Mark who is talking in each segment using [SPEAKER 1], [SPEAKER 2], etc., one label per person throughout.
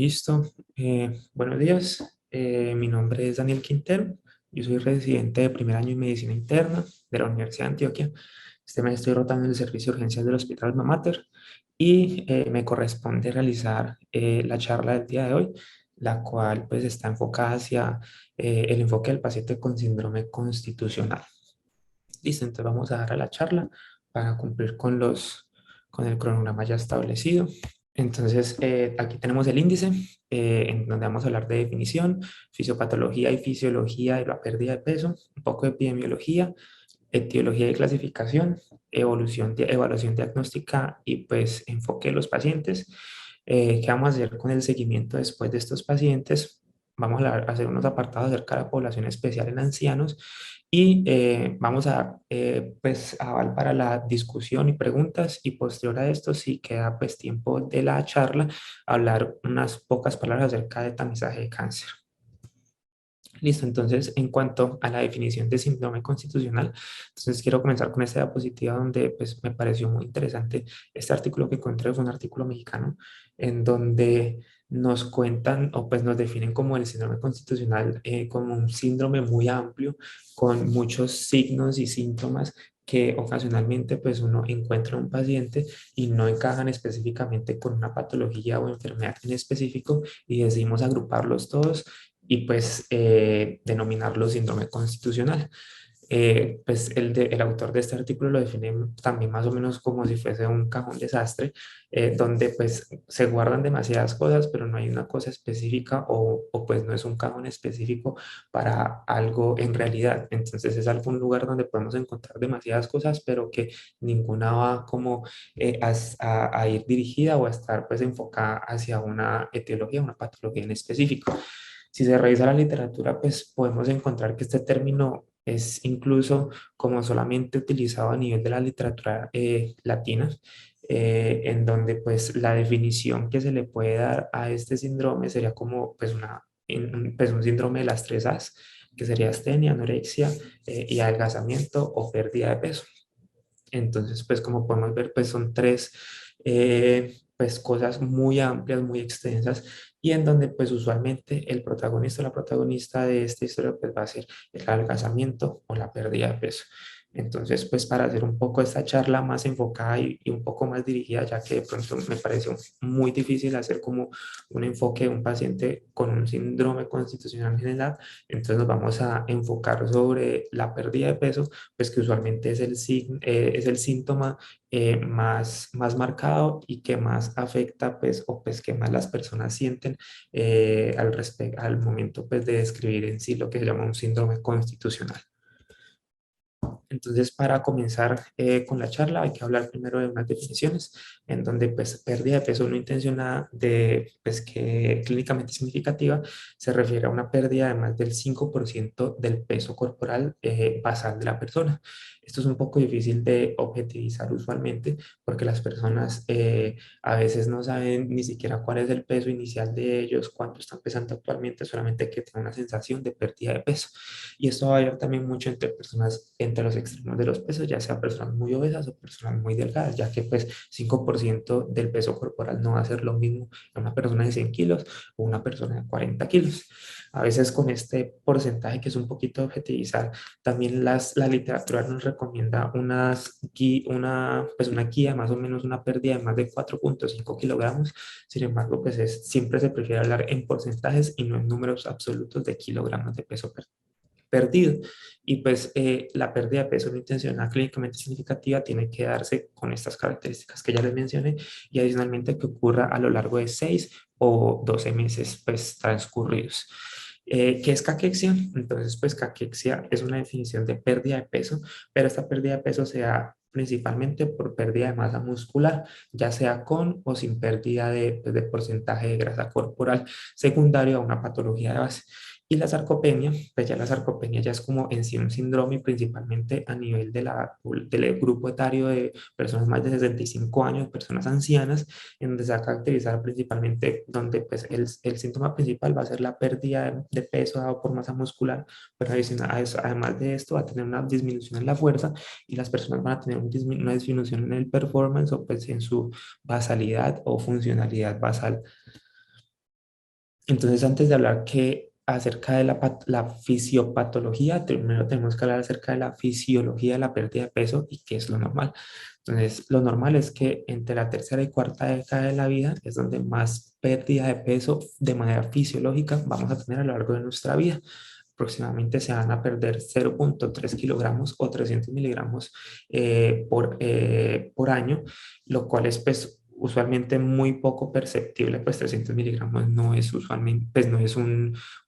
[SPEAKER 1] Listo. Buenos días. Mi nombre es Daniel Quintero. Yo soy residente de primer año en medicina interna de la Universidad de Antioquia. Este mes estoy rotando en el servicio de urgencias del Hospital Alma Mater y me corresponde realizar la charla del día de hoy, la cual pues está enfocada hacia el enfoque del paciente con síndrome constitucional. Listo, entonces vamos a dar a la charla para cumplir con el cronograma ya establecido. Entonces, aquí tenemos el índice, en donde vamos a hablar de definición, fisiopatología y fisiología de la pérdida de peso, un poco de epidemiología, etiología y clasificación, evaluación diagnóstica y pues enfoque de los pacientes. ¿Qué vamos a hacer con el seguimiento después de estos pacientes? Vamos a hacer unos apartados acerca de la población especial en ancianos y vamos a dar pues aval para la discusión y preguntas, y posterior a esto, si queda pues tiempo de la charla, hablar unas pocas palabras acerca de tamizaje de cáncer. Listo, entonces en cuanto a la definición de síndrome constitucional, entonces quiero comenzar con esta diapositiva donde pues me pareció muy interesante este artículo que encontré. Fue un artículo mexicano en donde nos cuentan o pues nos definen como el síndrome constitucional, como un síndrome muy amplio con muchos signos y síntomas que ocasionalmente pues uno encuentra en un paciente y no encajan específicamente con una patología o enfermedad en específico, y decidimos agruparlos todos y pues denominarlo síndrome constitucional. Pues el autor de este artículo lo define también más o menos como si fuese un cajón desastre, donde pues se guardan demasiadas cosas, pero no hay una cosa específica o pues no es un cajón específico para algo en realidad. Entonces es algún lugar donde podemos encontrar demasiadas cosas, pero que ninguna va como a ir dirigida o a estar pues enfocada hacia una etiología, una patología en específico. Si se revisa la literatura, pues podemos encontrar que este término es incluso como solamente utilizado a nivel de la literatura latina, en donde pues la definición que se le puede dar a este síndrome sería como pues, pues un síndrome de las tres A's, que sería astenia, anorexia y adelgazamiento o pérdida de peso. Entonces, pues como podemos ver, pues son tres pues cosas muy amplias, muy extensas, y en donde pues usualmente el protagonista o la protagonista de esta historia pues va a ser el adelgazamiento o la pérdida de peso. Entonces, pues para hacer un poco esta charla más enfocada y un poco más dirigida, ya que de pronto me pareció muy difícil hacer como un enfoque de un paciente con un síndrome constitucional general, entonces nos vamos a enfocar sobre la pérdida de peso, pues que usualmente es es el síntoma más marcado y que más afecta, pues, o pues que más las personas sienten al momento, pues, de describir en sí lo que se llama un síndrome constitucional. Entonces, para comenzar con la charla, hay que hablar primero de unas definiciones, en donde pues pérdida de peso no intencionada pues, que clínicamente significativa se refiere a una pérdida de más del 5% del peso corporal basal de la persona. Esto es un poco difícil de objetivizar usualmente, porque las personas a veces no saben ni siquiera cuál es el peso inicial de ellos, cuánto están pesando actualmente, solamente que tienen una sensación de pérdida de peso. Y esto va a variar también mucho entre personas, entre los extremos de los pesos, ya sea personas muy obesas o personas muy delgadas, ya que pues 5% del peso corporal no va a ser lo mismo en una persona de 100 kilos o una persona de 40 kilos. A veces con este porcentaje, que es un poquito objetivizar, también la literatura nos recomienda pues una guía, más o menos una pérdida de más de 4,5 kilogramos. Sin embargo, pues siempre se prefiere hablar en porcentajes y no en números absolutos de kilogramos de peso perdido. Y pues la pérdida de peso no intencional clínicamente significativa tiene que darse con estas características que ya les mencioné, y adicionalmente que ocurra a lo largo de 6 o 12 meses pues transcurridos. ¿Qué es caquexia? Entonces, pues caquexia es una definición de pérdida de peso, pero esta pérdida de peso se da principalmente por pérdida de masa muscular, ya sea con o sin pérdida pues, de porcentaje de grasa corporal, secundario a una patología de base. Y la sarcopenia, pues ya la sarcopenia ya es como en sí un síndrome, principalmente a nivel del grupo etario de personas más de 65 años, personas ancianas, en donde se va a caracterizar principalmente donde pues el síntoma principal va a ser la pérdida de peso dado por masa muscular, pero adicional a eso, además de esto va a tener una disminución en la fuerza, y las personas van a tener una disminución en el performance o pues en su basalidad o funcionalidad basal. Entonces, antes de hablar acerca de la fisiopatología, primero tenemos que hablar acerca de la fisiología de la pérdida de peso y qué es lo normal. Entonces, lo normal es que entre la tercera y cuarta década de la vida es donde más pérdida de peso de manera fisiológica vamos a tener a lo largo de nuestra vida. Aproximadamente se van a perder 0,3 kilogramos o 300 miligramos por año, lo cual es pues usualmente muy poco perceptible, pues 300 miligramos no es usualmente, pues no es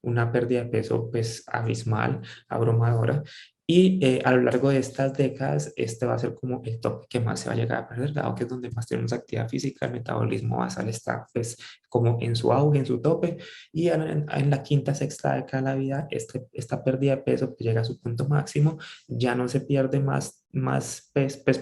[SPEAKER 1] una pérdida de peso pues abismal, abrumadora. Y a lo largo de estas décadas, este va a ser como el tope que más se va a llegar a perder, dado que es donde más tenemos actividad física, el metabolismo basal está pues como en su auge, en su tope, y en la quinta, sexta década de la vida, esta pérdida de peso pues, llega a su punto máximo, ya no se pierde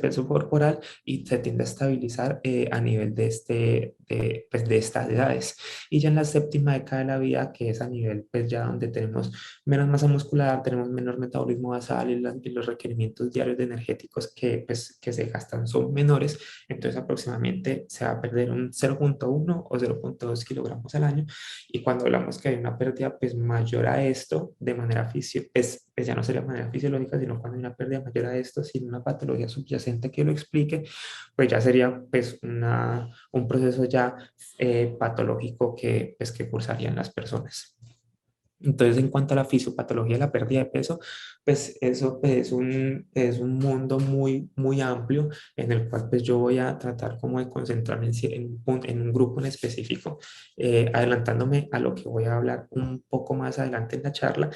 [SPEAKER 1] peso corporal y se tiende a estabilizar a nivel pues, de estas edades. Y ya en la séptima década de la vida, que es a nivel pues ya donde tenemos menos masa muscular, tenemos menor metabolismo basal y los requerimientos diarios de energéticos pues, que se gastan son menores, entonces aproximadamente se va a perder un 0,1 o 0,2 kilogramos al año. Y cuando hablamos que hay una pérdida pues mayor a esto de manera pues ya no sería de manera fisiológica, sino cuando hay una pérdida mayor a esto sin una patología subyacente que lo explique, pues ya sería pues un proceso ya patológico pues, que cursarían las personas. Entonces, en cuanto a la fisiopatología de la pérdida de peso, pues eso pues, es un mundo muy amplio en el cual pues yo voy a tratar como de concentrarme en un grupo en específico, adelantándome a lo que voy a hablar un poco más adelante en la charla.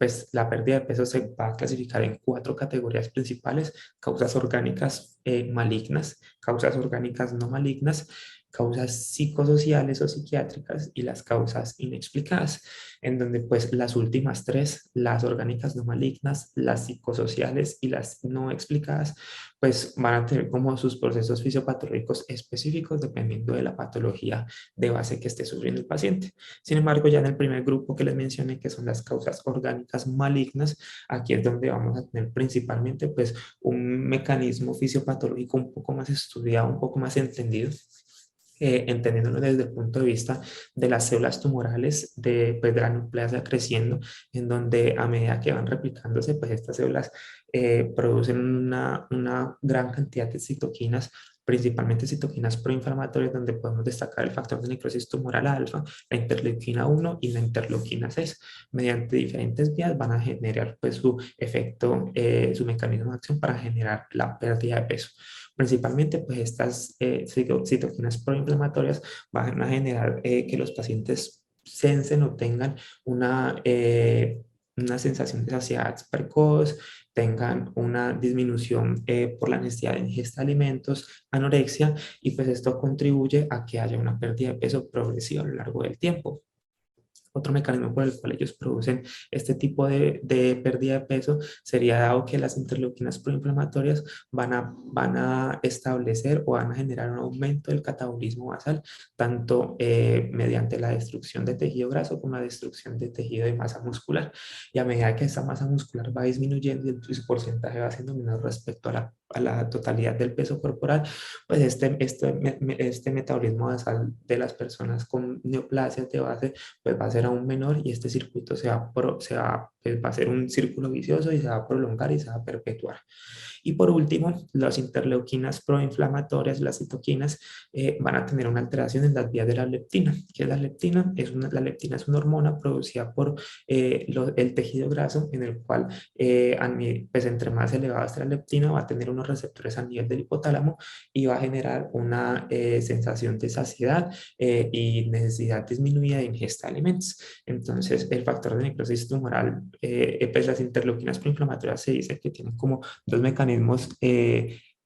[SPEAKER 1] Pues la pérdida de peso se va a clasificar en cuatro categorías principales: causas orgánicas malignas, causas orgánicas no malignas, causas psicosociales o psiquiátricas y las causas inexplicadas, en donde pues las últimas tres, las orgánicas no malignas, las psicosociales y las no explicadas, pues van a tener como sus procesos fisiopatológicos específicos dependiendo de la patología de base que esté sufriendo el paciente. Sin embargo, ya en el primer grupo que les mencioné, que son las causas orgánicas malignas, aquí es donde vamos a tener principalmente pues un mecanismo fisiopatológico un poco más estudiado, un poco más entendido, entendiéndolo desde el punto de vista de las células tumorales pues, de la nucleasa creciendo, en donde a medida que van replicándose, pues estas células producen una gran cantidad de citoquinas, principalmente citoquinas proinflamatorias, donde podemos destacar el factor de necrosis tumoral alfa, la interleuquina 1 y la interleuquina 6. Mediante diferentes vías van a generar pues, su efecto, su mecanismo de acción para generar la pérdida de peso. Principalmente, pues estas citoquinas proinflamatorias van a generar que los pacientes sensen o tengan una sensación de saciedad precoz, tengan una disminución por la necesidad de ingesta de alimentos, anorexia, y pues esto contribuye a que haya una pérdida de peso progresiva a lo largo del tiempo. Otro mecanismo por el cual ellos producen este tipo de pérdida de peso sería dado que las interleuquinas proinflamatorias van a establecer o van a generar un aumento del catabolismo basal, tanto mediante la destrucción de tejido graso como la destrucción de tejido de masa muscular. Y a medida que esa masa muscular va disminuyendo y su porcentaje va siendo menor respecto a la totalidad del peso corporal, pues este metabolismo basal de las personas con neoplasias de base pues va a ser aún menor y este circuito pues va a ser un círculo vicioso y se va a prolongar y se va a perpetuar. Y por último, las interleuquinas proinflamatorias, las citoquinas, van a tener una alteración en las vías de la leptina. ¿Qué es la leptina? La leptina es una hormona producida por el tejido graso, en el cual, pues entre más elevada esté la leptina, va a tener unos receptores a nivel del hipotálamo y va a generar una sensación de saciedad y necesidad disminuida de ingesta de alimentos. Entonces, el factor de necrosis tumoral, pues las interleuquinas proinflamatorias se dice que tienen como dos mecanismos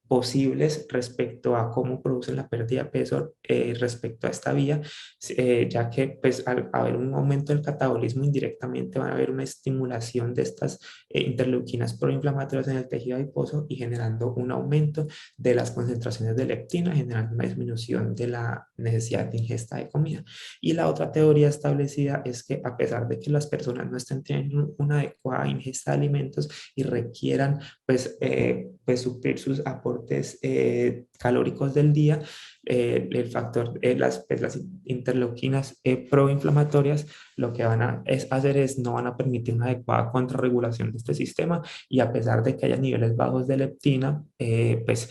[SPEAKER 1] posibles respecto a cómo producen la pérdida de peso respecto a esta vía, ya que pues al haber un aumento del catabolismo indirectamente van a haber una estimulación de estas interleuquinas proinflamatorias en el tejido adiposo y generando un aumento de las concentraciones de leptina, generando una disminución de la necesidad de ingesta de comida. Y la otra teoría establecida es que a pesar de que las personas no estén teniendo una adecuada ingesta de alimentos y requieran pues suplir sus aportes calóricos del día, el factor, las interleuquinas proinflamatorias, lo que hacer es no van a permitir una adecuada contrarregulación de este sistema, y a pesar de que haya niveles bajos de leptina, pues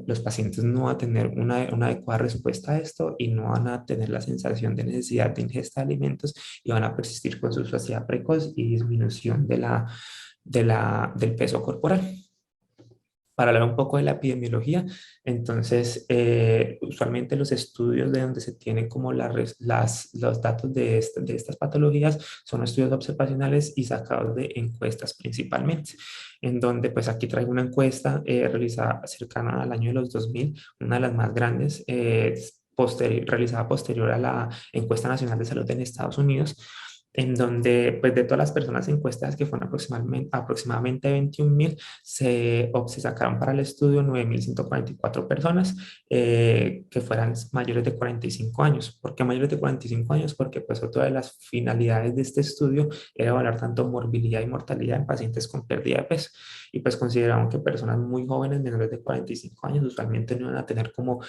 [SPEAKER 1] los pacientes no van a tener una adecuada respuesta a esto y no van a tener la sensación de necesidad de ingesta de alimentos, y van a persistir con su saciedad precoz y disminución del peso corporal. Para hablar un poco de la epidemiología, entonces, usualmente los estudios de donde se tienen como los datos de estas patologías son estudios observacionales y sacados de encuestas principalmente, en donde pues aquí traigo una encuesta realizada cercana al año de los 2000, una de las más grandes, realizada posterior a la encuesta nacional de salud en Estados Unidos, en donde pues de todas las personas encuestadas, que fueron aproximadamente 21.000, se sacaron para el estudio 9.144 personas que fueran mayores de 45 años. ¿Por qué mayores de 45 años? Porque pues otra de las finalidades de este estudio era evaluar tanto morbilidad y mortalidad en pacientes con pérdida de peso, y pues consideraron que personas muy jóvenes, menores de 45 años, usualmente no iban a tener como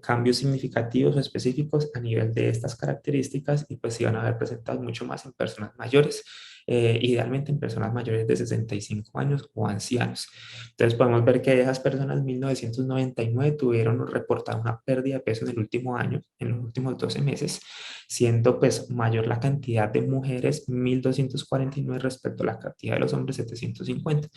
[SPEAKER 1] cambios significativos o específicos a nivel de estas características, y pues se iban a ver presentados mucho más en personas mayores, idealmente en personas mayores de 65 años o ancianos. Entonces podemos ver que de esas personas, 1999 tuvieron reportada una pérdida de peso en el último año, en los últimos 12 meses, siendo pues mayor la cantidad de mujeres, 1.249, respecto a la cantidad de los hombres, 750.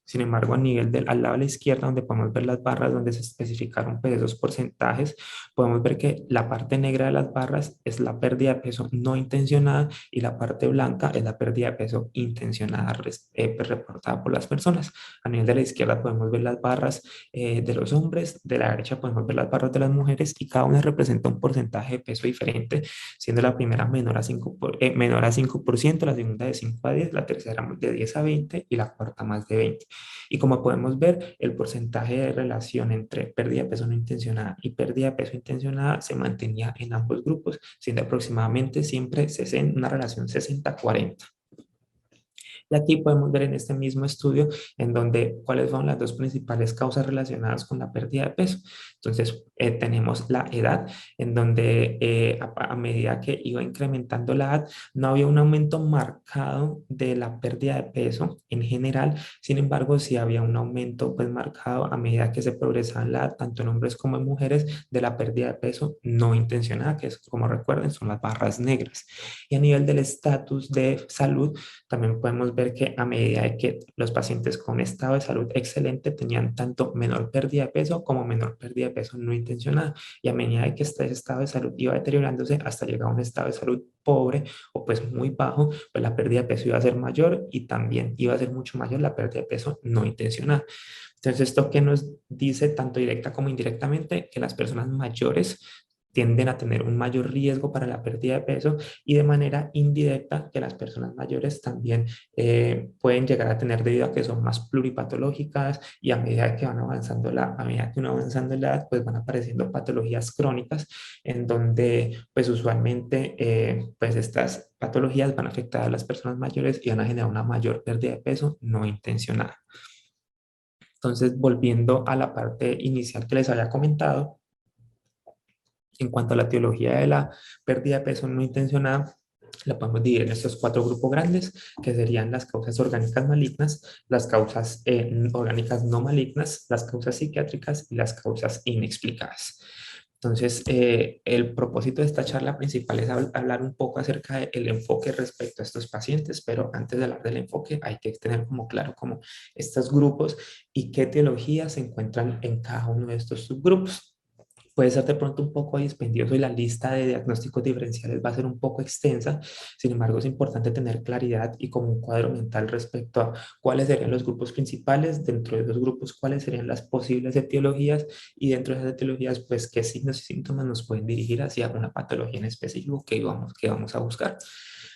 [SPEAKER 1] Sin embargo, al lado de la izquierda, donde podemos ver las barras donde se especificaron pues esos porcentajes, podemos ver que la parte negra de las barras es la pérdida de peso no intencionada, y la parte blanca es la pérdida de peso intencionada pues, reportada por las personas. A nivel de la izquierda podemos ver las barras de los hombres, de la derecha podemos ver las barras de las mujeres, y cada una representa un porcentaje de peso diferente, siendo la primera menor a 5%, la segunda de 5 a 10, la tercera de 10 a 20 y la cuarta más de 20. Y como podemos ver, el porcentaje de relación entre pérdida de peso no intencionada y pérdida de peso intencionada se mantenía en ambos grupos, siendo aproximadamente siempre una relación 60-40. Y aquí podemos ver en este mismo estudio en donde cuáles son las dos principales causas relacionadas con la pérdida de peso. Entonces, tenemos la edad, en donde a medida que iba incrementando la edad, no había un aumento marcado de la pérdida de peso en general. Sin embargo, sí había un aumento pues marcado a medida que se progresaba en la edad, tanto en hombres como en mujeres, de la pérdida de peso no intencionada, que es, como recuerden, son las barras negras. Y a nivel del estatus de salud, también podemos ver que a medida de que los pacientes con estado de salud excelente tenían tanto menor pérdida de peso como menor pérdida de peso no intencionada, y a medida de que este estado de salud iba deteriorándose hasta llegar a un estado de salud pobre o pues muy bajo, pues la pérdida de peso iba a ser mayor, y también iba a ser mucho mayor la pérdida de peso no intencionada. Entonces, esto que nos dice tanto directa como indirectamente que las personas mayores tienden a tener un mayor riesgo para la pérdida de peso, y de manera indirecta que las personas mayores también pueden llegar a tener, debido a que son más pluripatológicas, y a medida que uno va avanzando en la edad, pues van apareciendo patologías crónicas, en donde pues usualmente pues estas patologías van a afectar a las personas mayores y van a generar una mayor pérdida de peso no intencionada. Entonces, volviendo a la parte inicial que les había comentado, en cuanto a la etiología de la pérdida de peso no intencionada, la podemos dividir en estos cuatro grupos grandes, que serían las causas orgánicas malignas, las causas orgánicas no malignas, las causas psiquiátricas y las causas inexplicadas. Entonces, el propósito de esta charla principal es hablar un poco acerca del enfoque respecto a estos pacientes, pero antes de hablar del enfoque hay que tener como claro como estos grupos y qué etiologías se encuentran en cada uno de estos subgrupos. Puede ser de pronto un poco dispendioso y la lista de diagnósticos diferenciales va a ser un poco extensa. Sin embargo, es importante tener claridad y como un cuadro mental respecto a cuáles serían los grupos principales, dentro de los grupos cuáles serían las posibles etiologías, y dentro de esas etiologías pues qué signos y síntomas nos pueden dirigir hacia una patología en específico que vamos a buscar.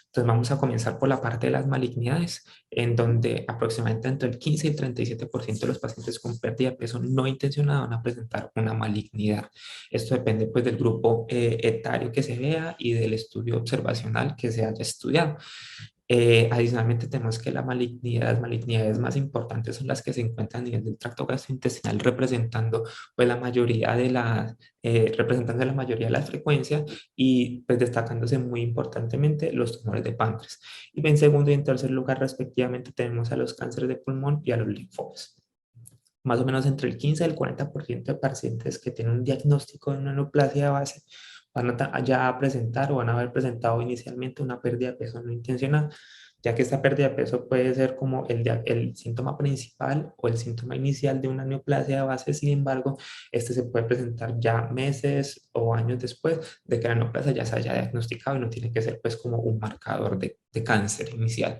[SPEAKER 1] Entonces vamos a comenzar por la parte de las malignidades, en donde aproximadamente entre el 15 y el 37% de los pacientes con pérdida de peso no intencionada van a presentar una malignidad. Esto depende pues del grupo etario que se vea y del estudio observacional que se haya estudiado. Adicionalmente tenemos que las malignidades más importantes son las que se encuentran a nivel del tracto gastrointestinal, representando la mayoría de las frecuencias y pues destacándose muy importantemente los tumores de páncreas. Y en segundo y en tercer lugar, respectivamente, tenemos a los cánceres de pulmón y a los linfomas. Más o menos entre el 15 y el 40% de pacientes que tienen un diagnóstico de una neoplasia de base van a ya a presentar o van a haber presentado inicialmente una pérdida de peso no intencional, ya que esta pérdida de peso puede ser como el síntoma principal o el síntoma inicial de una neoplasia de base. Sin embargo, este se puede presentar ya meses o años después de que la neoplasia ya se haya diagnosticado y no tiene que ser pues como un marcador de cáncer inicial.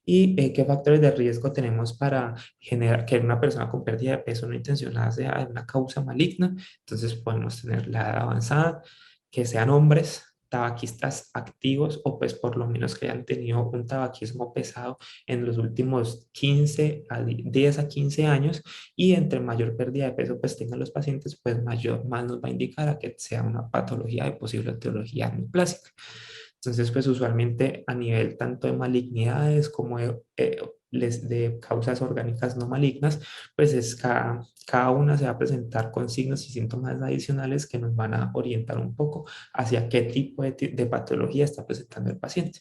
[SPEAKER 1] ¿Y qué factores de riesgo tenemos para generar que una persona con pérdida de peso no intencionada sea una causa maligna? Entonces podemos tener la edad avanzada, que sean hombres, tabaquistas activos o pues por lo menos que hayan tenido un tabaquismo pesado en los últimos 10 a 15 años, y entre mayor pérdida de peso pues tengan los pacientes, pues más nos va a indicar a que sea una patología de posible etiología neoplásica. Entonces, pues usualmente a nivel tanto de malignidades como de causas orgánicas no malignas, pues cada una se va a presentar con signos y síntomas adicionales que nos van a orientar un poco hacia qué tipo de patología está presentando el paciente.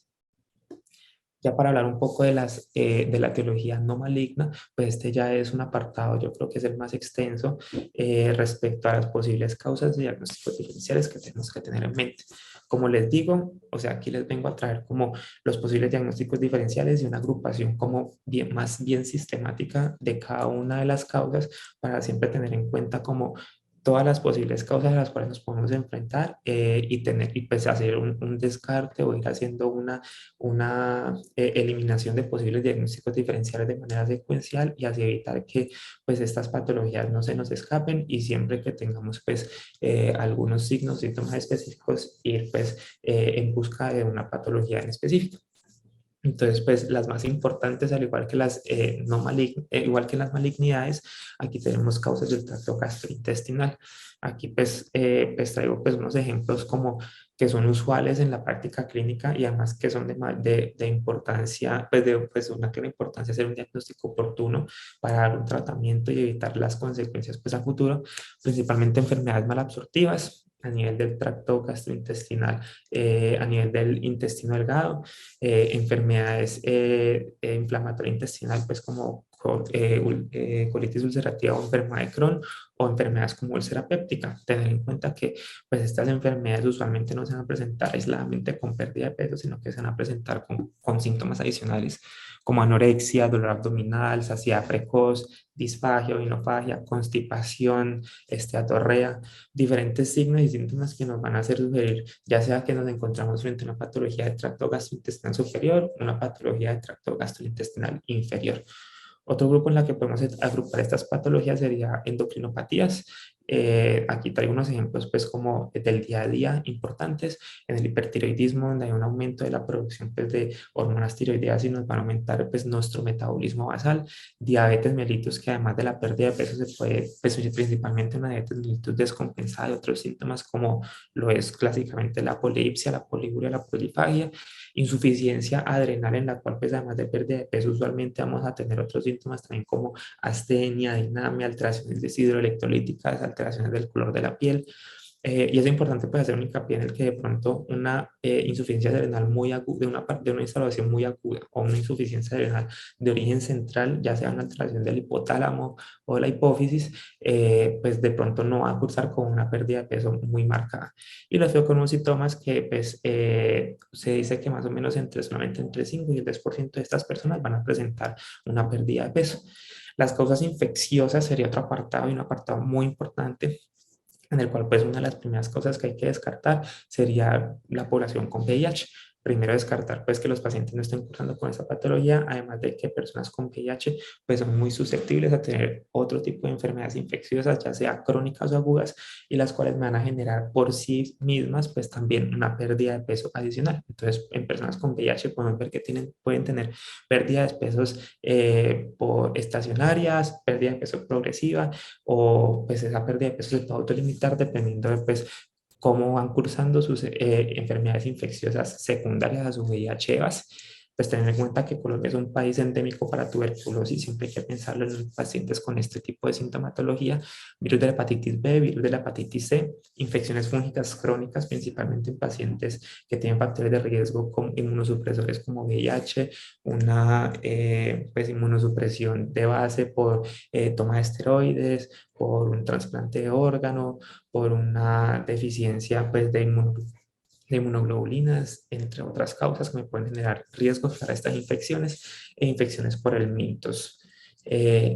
[SPEAKER 1] Ya para hablar un poco de la teología no maligna, pues este ya es un apartado, yo creo que es el más extenso respecto a las posibles causas de diagnósticos diferenciales que tenemos que tener en mente. Como les digo, o sea, aquí les vengo a traer como los posibles diagnósticos diferenciales y una agrupación como más bien sistemática de cada una de las causas para siempre tener en cuenta como todas las posibles causas a las cuales nos podemos enfrentar y pues hacer un descarte o ir haciendo una eliminación de posibles diagnósticos diferenciales de manera secuencial y así evitar que pues estas patologías no se nos escapen y siempre que tengamos pues algunos signos, síntomas específicos, ir pues en busca de una patología en específico. Entonces, pues las más importantes, al igual que igual que las malignidades, aquí tenemos causas del tracto gastrointestinal. Aquí pues traigo pues unos ejemplos como que son usuales en la práctica clínica y además que son de importancia, pues una clara importancia hacer un diagnóstico oportuno para dar un tratamiento y evitar las consecuencias pues a futuro, principalmente enfermedades malabsortivas a nivel del tracto gastrointestinal, a nivel del intestino delgado, enfermedades inflamatorias intestinal, pues como colitis ulcerativa o enfermedad de Crohn o enfermedades como úlcera péptica. Tener en cuenta que pues estas enfermedades usualmente no se van a presentar aisladamente con pérdida de peso, sino que se van a presentar con síntomas adicionales como anorexia, dolor abdominal, saciedad precoz, disfagia, vinofagia, constipación, esteatorrea, diferentes signos y síntomas que nos van a hacer sugerir, ya sea que nos encontramos frente a una patología de tracto gastrointestinal superior, una patología de tracto gastrointestinal inferior. Otro grupo en la que podemos agrupar estas patologías sería endocrinopatías. Aquí traigo unos ejemplos pues como del día a día importantes. En el hipertiroidismo, donde hay un aumento de la producción pues, de hormonas tiroideas y nos van a aumentar pues, nuestro metabolismo basal. Diabetes mellitus, que además de la pérdida de peso se puede, pues, principalmente una diabetes mellitus descompensada y otros síntomas como lo es clásicamente la polipsia, la poliuria, la polifagia, insuficiencia adrenal en la cual pues además de pérdida de peso usualmente vamos a tener otros síntomas también como astenia, dinamia, alteraciones deshidroelectrolíticas, alteraciones del color de la piel. Y es importante pues hacer un hincapié en el que de pronto una insuficiencia adrenal muy aguda, de una instalación muy aguda o una insuficiencia adrenal de origen central, ya sea una alteración del hipotálamo o de la hipófisis, pues de pronto no va a cursar con una pérdida de peso muy marcada. Y los veo con unos síntomas que pues se dice que más o menos solamente entre 5 y el 10% de estas personas van a presentar una pérdida de peso. Las causas infecciosas sería otro apartado y un apartado muy importante en el cual pues una de las primeras cosas que hay que descartar sería la población con VIH. Primero descartar pues que los pacientes no estén cursando con esa patología, además de que personas con VIH pues son muy susceptibles a tener otro tipo de enfermedades infecciosas, ya sea crónicas o agudas, y las cuales van a generar por sí mismas pues también una pérdida de peso adicional. Entonces en personas con VIH podemos ver que pueden tener pérdida de pesos por estacionarias, pérdida de peso progresiva, o pues esa pérdida de peso se puede autolimitar dependiendo de pues cómo van cursando sus enfermedades infecciosas secundarias a su VIH-EVAS. pues tener en cuenta que Colombia es un país endémico para tuberculosis, siempre hay que pensarlo en los pacientes con este tipo de sintomatología, virus de la hepatitis B, virus de la hepatitis C, infecciones fúngicas crónicas, principalmente en pacientes que tienen factores de riesgo con inmunosupresores como VIH, una pues inmunosupresión de base por toma de esteroides, por un trasplante de órgano, por una deficiencia pues, de inmunoglobulinas, entre otras causas que me pueden generar riesgos para estas infecciones e infecciones por el mitos.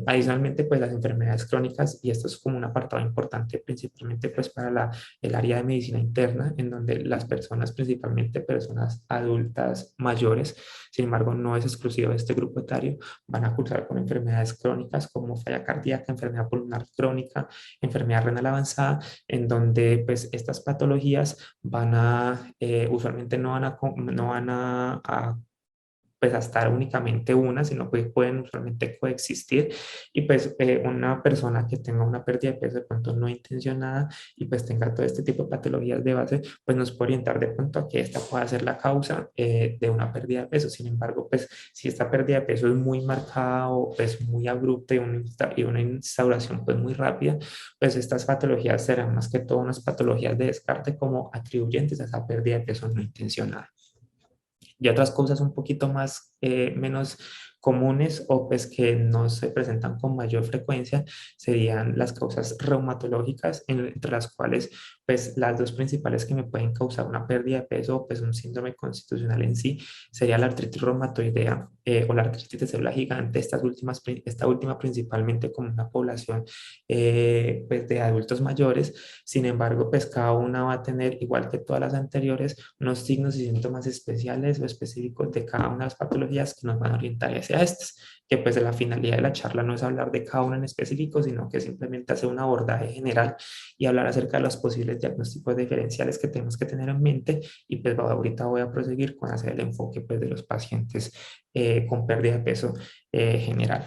[SPEAKER 1] Adicionalmente, pues las enfermedades crónicas, y esto es como un apartado importante principalmente pues para el área de medicina interna, en donde las personas, principalmente personas adultas mayores, sin embargo no es exclusivo de este grupo etario, van a cursar con enfermedades crónicas como falla cardíaca, enfermedad pulmonar crónica, enfermedad renal avanzada, en donde pues estas patologías usualmente no van pues a estar únicamente una, sino que pueden usualmente coexistir y pues una persona que tenga una pérdida de peso de pronto no intencionada y pues tenga todo este tipo de patologías de base, pues nos puede orientar de pronto a que esta pueda ser la causa de una pérdida de peso. Sin embargo, pues si esta pérdida de peso es muy marcada o pues muy abrupta y una instauración pues muy rápida, pues estas patologías serán más que todo unas patologías de descarte como atribuyentes a esa pérdida de peso no intencionada. Y otras cosas un poquito más, menos comunes o pues que no se presentan con mayor frecuencia serían las causas reumatológicas, entre las cuales pues las dos principales que me pueden causar una pérdida de peso o pues un síndrome constitucional en sí sería la artritis reumatoidea o la artritis de célula gigante, esta última principalmente con una población pues de adultos mayores. Sin embargo, pues cada una va a tener, igual que todas las anteriores, unos signos y síntomas especiales o específicos de cada una de las patologías que nos van a orientar hacia estas, que pues la finalidad de la charla no es hablar de cada una en específico, sino que simplemente hacer un abordaje general y hablar acerca de los posibles diagnósticos diferenciales que tenemos que tener en mente y pues ahorita voy a proseguir con hacer el enfoque pues de los pacientes con pérdida de peso general.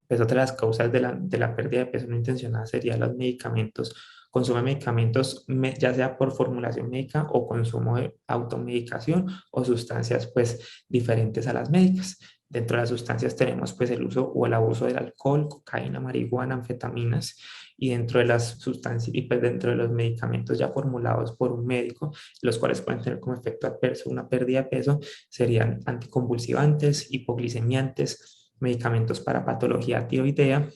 [SPEAKER 1] Pues otra de las causas de la pérdida de peso no intencionada serían los medicamentos, consumo de medicamentos, ya sea por formulación médica o consumo de automedicación o sustancias pues diferentes a las médicas. Dentro de las sustancias tenemos pues el uso o el abuso del alcohol, cocaína, marihuana, anfetaminas, y dentro de las sustancias y pues dentro de los medicamentos ya formulados por un médico, los cuales pueden tener como efecto adverso una pérdida de peso, serían anticonvulsivantes, hipoglicemiantes, medicamentos para patología tiroidea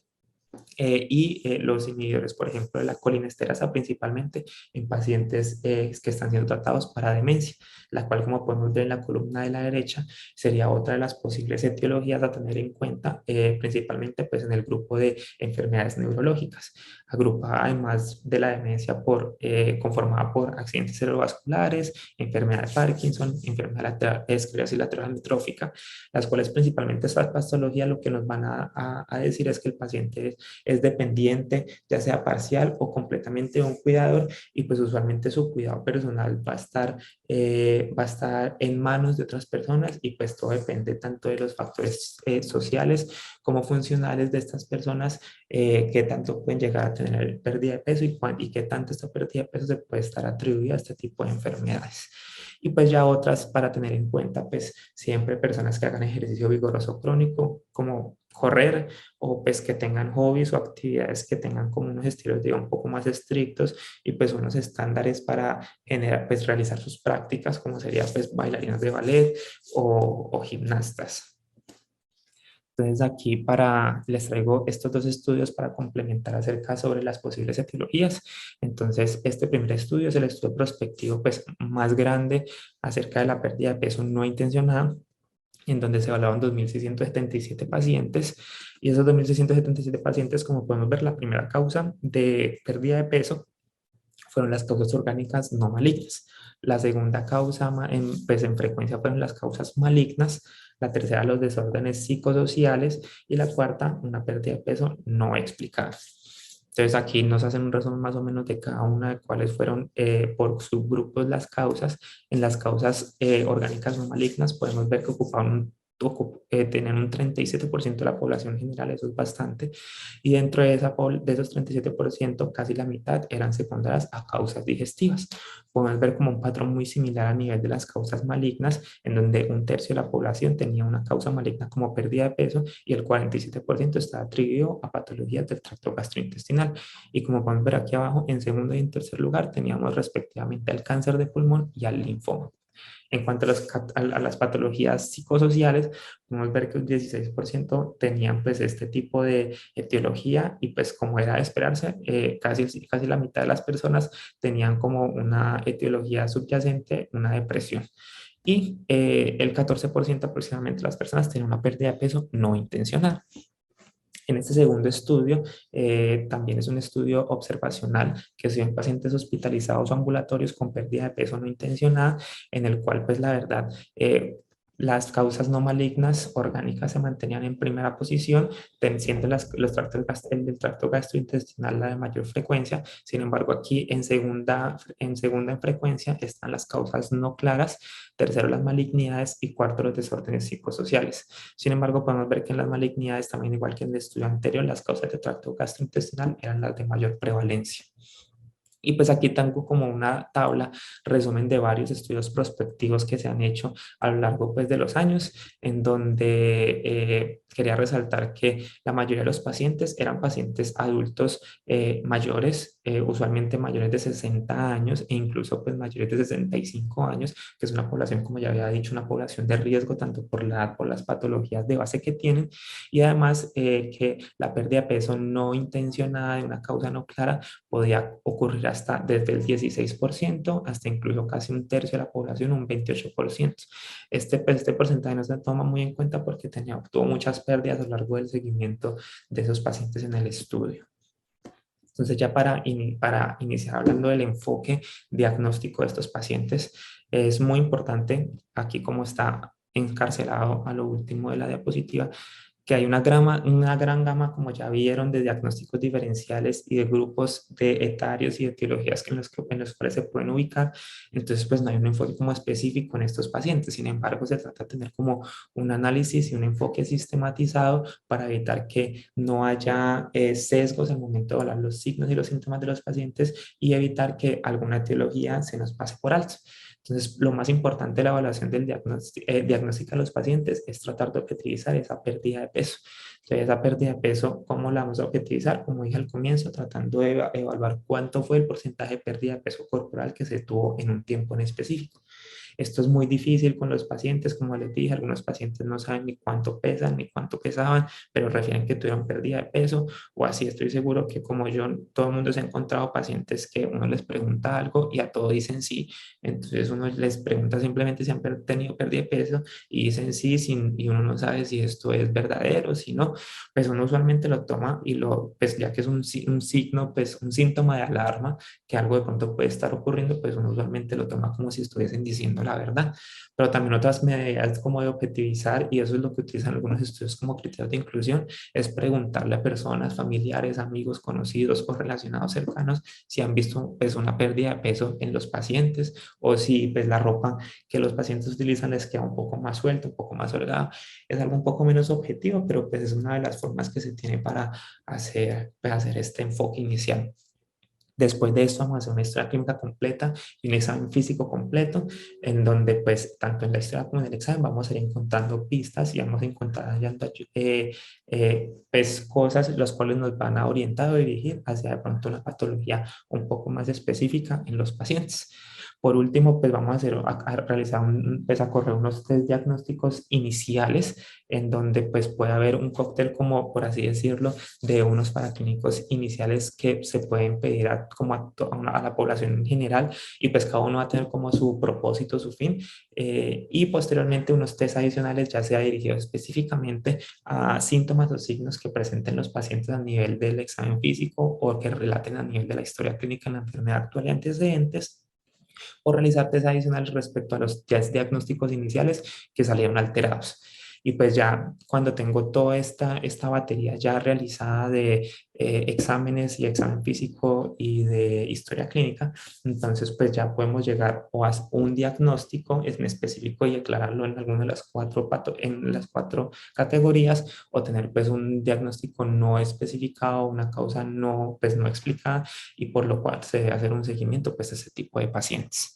[SPEAKER 1] los inhibidores, por ejemplo, de la colinesterasa, principalmente en pacientes que están siendo tratados para demencia, la cual, como podemos ver en la columna de la derecha, sería otra de las posibles etiologías a tener en cuenta, principalmente pues, en el grupo de enfermedades neurológicas, agrupada además de la demencia conformada por accidentes cerebrovasculares, enfermedad de Parkinson, enfermedad de esclerosis lateral amiotrófica, las cuales principalmente estas patologías lo que nos van a decir es que el paciente es dependiente, ya sea parcial o completamente de un cuidador, y pues usualmente su cuidado personal va a estar en manos de otras personas y pues todo depende tanto de los factores sociales como funcionales de estas personas, que tanto pueden llegar a tener pérdida de peso y qué tanto esta pérdida de peso se puede estar atribuida a este tipo de enfermedades. Y pues ya otras para tener en cuenta, pues siempre personas que hagan ejercicio vigoroso crónico, como correr, o pues que tengan hobbies o actividades que tengan como unos estilos de vida un poco más estrictos y pues unos estándares para generar, pues realizar sus prácticas, como sería pues bailarinas de ballet o gimnastas. Entonces aquí les traigo estos dos estudios para complementar acerca sobre las posibles etiologías. Entonces este primer estudio es el estudio prospectivo pues más grande acerca de la pérdida de peso no intencionada, en donde se evaluaban 2.677 pacientes, y esos 2.677 pacientes, como podemos ver, la primera causa de pérdida de peso fueron las causas orgánicas no malignas. La segunda causa, pues en frecuencia, fueron las causas malignas. La tercera, los desórdenes psicosociales. Y la cuarta, una pérdida de peso no explicada. Entonces aquí nos hacen un resumen más o menos de cada una de cuáles fueron por subgrupos las causas. En las causas orgánicas no malignas podemos ver que ocupaban tenían un 37% de la población general, eso es bastante, y dentro de, de esos 37%, casi la mitad eran secundarias a causas digestivas. Podemos ver como un patrón muy similar a nivel de las causas malignas, en donde un tercio de la población tenía una causa maligna como pérdida de peso y el 47% está atribuido a patologías del tracto gastrointestinal. Y como podemos ver aquí abajo, en segundo y en tercer lugar teníamos respectivamente al cáncer de pulmón y al linfoma. En cuanto a, a las patologías psicosociales, podemos ver que un 16% tenían pues este tipo de etiología y pues como era de esperarse, casi la mitad de las personas tenían como una etiología subyacente, una depresión. Y el 14% aproximadamente de las personas tenían una pérdida de peso no intencional. En este segundo estudio, también es un estudio observacional que se dio en pacientes hospitalizados o ambulatorios con pérdida de peso no intencionada, en el cual, pues la verdad, las causas no malignas orgánicas se mantenían en primera posición, siendo el del tracto gastrointestinal la de mayor frecuencia. Sin embargo, aquí en segunda en frecuencia están las causas no claras, tercero las malignidades y cuarto los desórdenes psicosociales. Sin embargo, podemos ver que en las malignidades, también igual que en el estudio anterior, las causas de tracto gastrointestinal eran las de mayor prevalencia. Y pues aquí tengo como una tabla, resumen de varios estudios prospectivos que se han hecho a lo largo pues de los años, en donde quería resaltar que la mayoría de los pacientes eran pacientes adultos mayores, usualmente mayores de 60 años e incluso pues mayores de 65 años, que es una población, como ya había dicho, una población de riesgo tanto por la edad, por las patologías de base que tienen, y además que la pérdida de peso no intencionada de una causa no clara podía ocurrir hasta desde el 16% hasta incluso casi un tercio de la población, un 28%. Este porcentaje no se toma muy en cuenta porque tuvo muchas pérdidas a lo largo del seguimiento de esos pacientes en el estudio. Entonces, ya para iniciar hablando del enfoque diagnóstico de estos pacientes, es muy importante, aquí como está encarcelado a lo último de la diapositiva, que hay una gran gama, como ya vieron, de diagnósticos diferenciales y de grupos de etarios y de etiologías en los cuales se pueden ubicar. Entonces, pues no hay un enfoque como específico en estos pacientes. Sin embargo, se trata de tener como un análisis y un enfoque sistematizado para evitar que no haya sesgos al momento de evaluar los signos y los síntomas de los pacientes y evitar que alguna etiología se nos pase por alto. Entonces, lo más importante de la evaluación del diagnóstico de los pacientes es tratar de objetivizar esa pérdida de peso. Entonces, esa pérdida de peso, ¿cómo la vamos a objetivizar? Como dije al comienzo, tratando de evaluar cuánto fue el porcentaje de pérdida de peso corporal que se tuvo en un tiempo en específico. Esto es muy difícil con los pacientes, como les dije, algunos pacientes no saben ni cuánto pesan ni cuánto pesaban, pero refieren que tuvieron pérdida de peso o así. Estoy seguro que como yo, todo el mundo se ha encontrado pacientes que uno les pregunta algo y a todo dicen sí. Entonces uno les pregunta simplemente si han tenido pérdida de peso y dicen sí, y uno no sabe si esto es verdadero, si no, pues uno usualmente lo toma y pues ya que es un signo, pues un síntoma de alarma, que algo de pronto puede estar ocurriendo, pues uno usualmente lo toma como si estuviesen diciendo la verdad. Pero también otras medidas como de objetivizar, y eso es lo que utilizan algunos estudios como criterios de inclusión, es preguntarle a personas, familiares, amigos, conocidos o relacionados cercanos si han visto pues una pérdida de peso en los pacientes o si pues la ropa que los pacientes utilizan les queda un poco más suelta, un poco más holgada. Es algo un poco menos objetivo, pero pues es una de las formas que se tiene para hacer este enfoque inicial. Después de esto vamos a hacer una historia clínica completa y un examen físico completo, en donde pues tanto en la historia como en el examen vamos a ir encontrando pistas y vamos a encontrar hallando, pues cosas las cuales nos van a orientar o dirigir hacia de pronto una patología un poco más específica en los pacientes. Por último, pues vamos a realizar pues a correr unos test diagnósticos iniciales en donde pues puede haber un cóctel como por así decirlo de unos paraclínicos iniciales que se pueden pedir a la población en general y pues cada uno va a tener como su propósito, su fin, y posteriormente unos test adicionales ya sea dirigidos específicamente a síntomas o signos que presenten los pacientes a nivel del examen físico o que relaten a nivel de la historia clínica en la enfermedad actual y antecedentes, o realizar test adicionales respecto a los test diagnósticos iniciales que salieron alterados. Y pues ya cuando tengo toda esta batería ya realizada de exámenes y examen físico y de historia clínica, entonces pues ya podemos llegar o a un diagnóstico en específico y aclararlo en alguna de las en las cuatro categorías, o tener pues un diagnóstico no especificado, una causa no, pues, no explicada, y por lo cual se debe hacer un seguimiento pues a ese tipo de pacientes.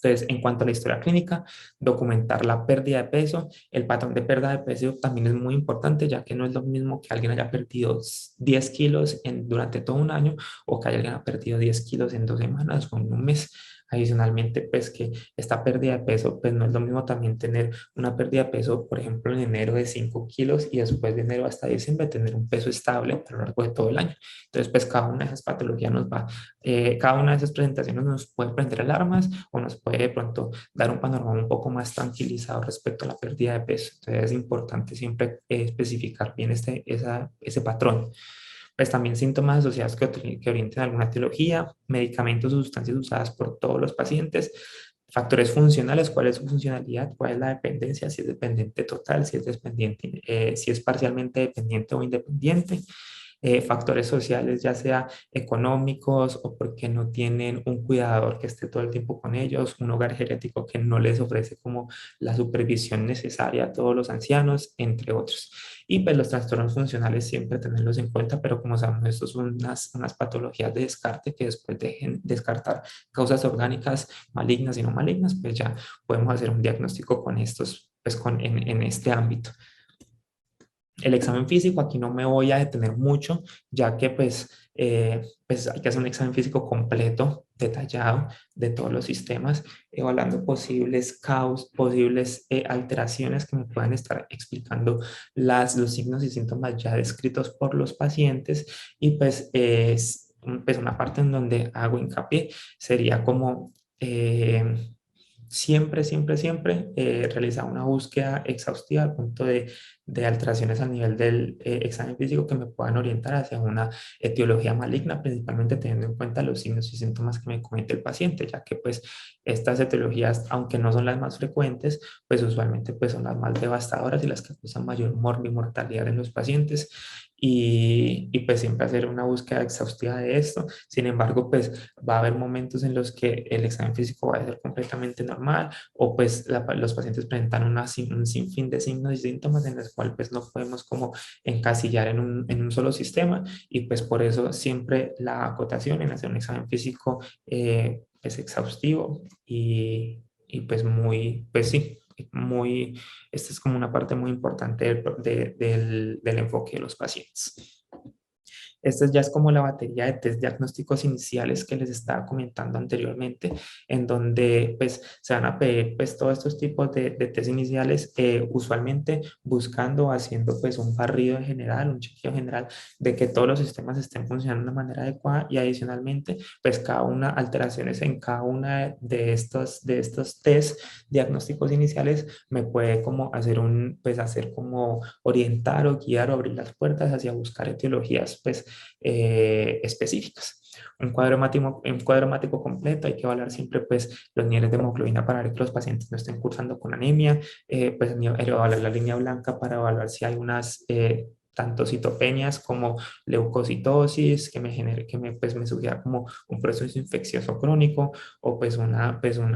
[SPEAKER 1] Entonces, en cuanto a la historia clínica, documentar la pérdida de peso. El patrón de pérdida de peso también es muy importante, ya que no es lo mismo que alguien haya perdido 10 kilos durante todo un año, o que alguien haya perdido 10 kilos en 2 semanas o en un mes. Adicionalmente, pues que esta pérdida de peso, pues no es lo mismo también tener una pérdida de peso, por ejemplo, en enero de 5 kilos, y después de enero hasta diciembre tener un peso estable a lo largo de todo el año. Entonces, pues cada una de esas patologías cada una de esas presentaciones nos puede prender alarmas o nos puede de pronto dar un panorama un poco más tranquilizado respecto a la pérdida de peso. Entonces es importante siempre especificar bien ese patrón. Pues también síntomas asociados que orienten a alguna etiología, medicamentos o sustancias usadas por todos los pacientes, factores funcionales, cuál es su funcionalidad, cuál es la dependencia, si es dependiente total, si es dependiente, si es parcialmente dependiente o independiente, factores sociales, ya sea económicos o porque no tienen un cuidador que esté todo el tiempo con ellos, un hogar geriátrico que no les ofrece como la supervisión necesaria a todos los ancianos, entre otros. Y pues los trastornos funcionales siempre tenerlos en cuenta, pero como sabemos, estos son unas patologías de descarte que después de descartar causas orgánicas malignas y no malignas, pues ya podemos hacer un diagnóstico con estos, pues en este ámbito. El examen físico, aquí no me voy a detener mucho, ya que pues hay que hacer un examen físico completo, detallado, de todos los sistemas, evaluando posibles posibles alteraciones que me puedan estar explicando los signos y síntomas ya descritos por los pacientes. Y pues, pues una parte en donde hago hincapié sería como... siempre realizar una búsqueda exhaustiva al punto de alteraciones a nivel del examen físico que me puedan orientar hacia una etiología maligna, principalmente teniendo en cuenta los signos y síntomas que me comente el paciente, ya que pues estas etiologías, aunque no son las más frecuentes, pues usualmente pues son las más devastadoras y las que causan mayor mortalidad en los pacientes. Y pues siempre hacer una búsqueda exhaustiva de esto. Sin embargo, pues va a haber momentos en los que el examen físico va a ser completamente normal, o pues los pacientes presentan un sinfín de signos y síntomas en los cuales pues no podemos como encasillar en un solo sistema. Y pues por eso siempre la acotación en hacer un examen físico es exhaustivo y pues pues sí, muy, esta es como una parte muy importante del enfoque de los pacientes. Esta ya es como la batería de test diagnósticos iniciales que les estaba comentando anteriormente, en donde pues se van a pedir pues todos estos tipos de test iniciales, usualmente buscando o haciendo pues un barrido en general, un chequeo general de que todos los sistemas estén funcionando de una manera adecuada, y adicionalmente pues cada una, alteraciones en cada una de estos test diagnósticos iniciales me puede como hacer como orientar o guiar o abrir las puertas hacia buscar etiologías pues específicas. Un cuadro hemático completo, hay que evaluar siempre pues los niveles de hemoglobina para ver que los pacientes no estén cursando con anemia, pues evaluar la línea blanca para evaluar si hay unas tanto citopenias como leucocitosis que me genere, pues me sugiera como un proceso infeccioso crónico, o pues un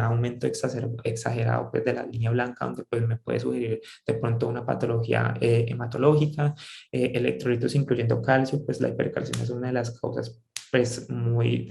[SPEAKER 1] aumento exagerado pues de la línea blanca, donde pues me puede sugerir de pronto una patología hematológica. Electrolitos incluyendo calcio, pues la hipercalcemia es una de las causas pues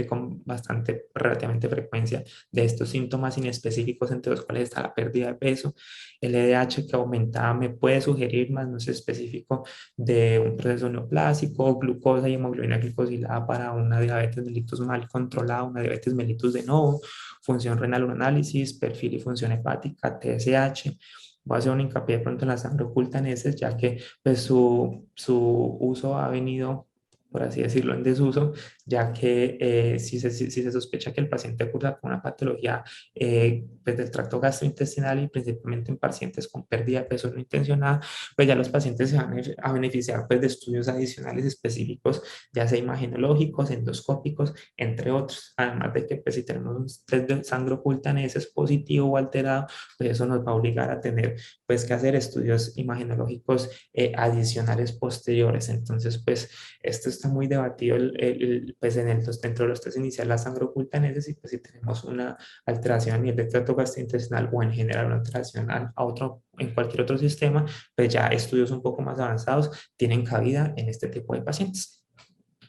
[SPEAKER 1] con bastante relativamente frecuencia de estos síntomas inespecíficos, entre los cuales está la pérdida de peso. El LDH que aumentaba me puede sugerir, más no es específico, de un proceso neoplásico, glucosa y hemoglobina glicosilada para una diabetes mellitus mal controlada, una diabetes mellitus de novo, función renal uroanálisis, perfil y función hepática, TSH. Voy a hacer un hincapié de pronto en la sangre oculta en ese, ya que pues su uso ha venido por así decirlo, en desuso, ya que si se sospecha que el paciente cursa con una patología pues del tracto gastrointestinal y principalmente en pacientes con pérdida de peso no intencionada, pues ya los pacientes se van a beneficiar pues de estudios adicionales específicos, ya sea imagenológicos, endoscópicos, entre otros. Además de que pues si tenemos un test de sangre oculta en ese es positivo o alterado, pues eso nos va a obligar a tener pues que hacer estudios imagenológicos adicionales posteriores. Entonces, pues esto está muy debatido pues dentro de los test iniciales la sangre oculta en ese, y pues si tenemos una alteración a nivel de tracto gastrointestinal o en general una alteración en cualquier otro sistema, pues ya estudios un poco más avanzados tienen cabida en este tipo de pacientes.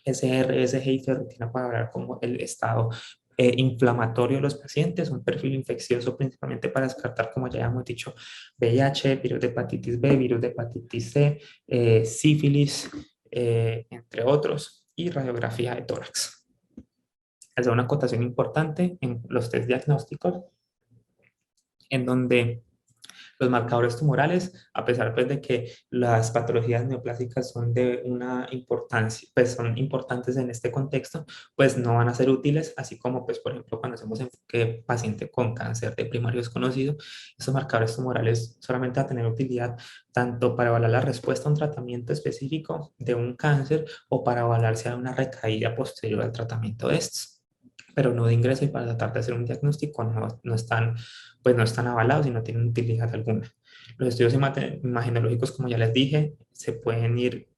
[SPEAKER 1] SRSG y ferritina para hablar como el estado inflamatorio de los pacientes, un perfil infeccioso principalmente para descartar, como ya hemos dicho, VIH, virus de hepatitis B, virus de hepatitis C, sífilis, entre otros, y radiografía de tórax. Es una acotación importante en los test diagnósticos, en donde los marcadores tumorales, a pesar pues, de que las patologías neoplásicas son de una importancia, pues son importantes en este contexto, pues no van a ser útiles, así como pues por ejemplo cuando hacemos enfoque paciente con cáncer de primario desconocido, esos marcadores tumorales solamente van a tener utilidad tanto para evaluar la respuesta a un tratamiento específico de un cáncer o para evaluar si hay una recaída posterior al tratamiento de estos, pero no de ingreso, y para tratar de hacer un diagnóstico no están, pues no están avalados y no tienen utilidad alguna. Los estudios imagenológicos, como ya les dije, se pueden ir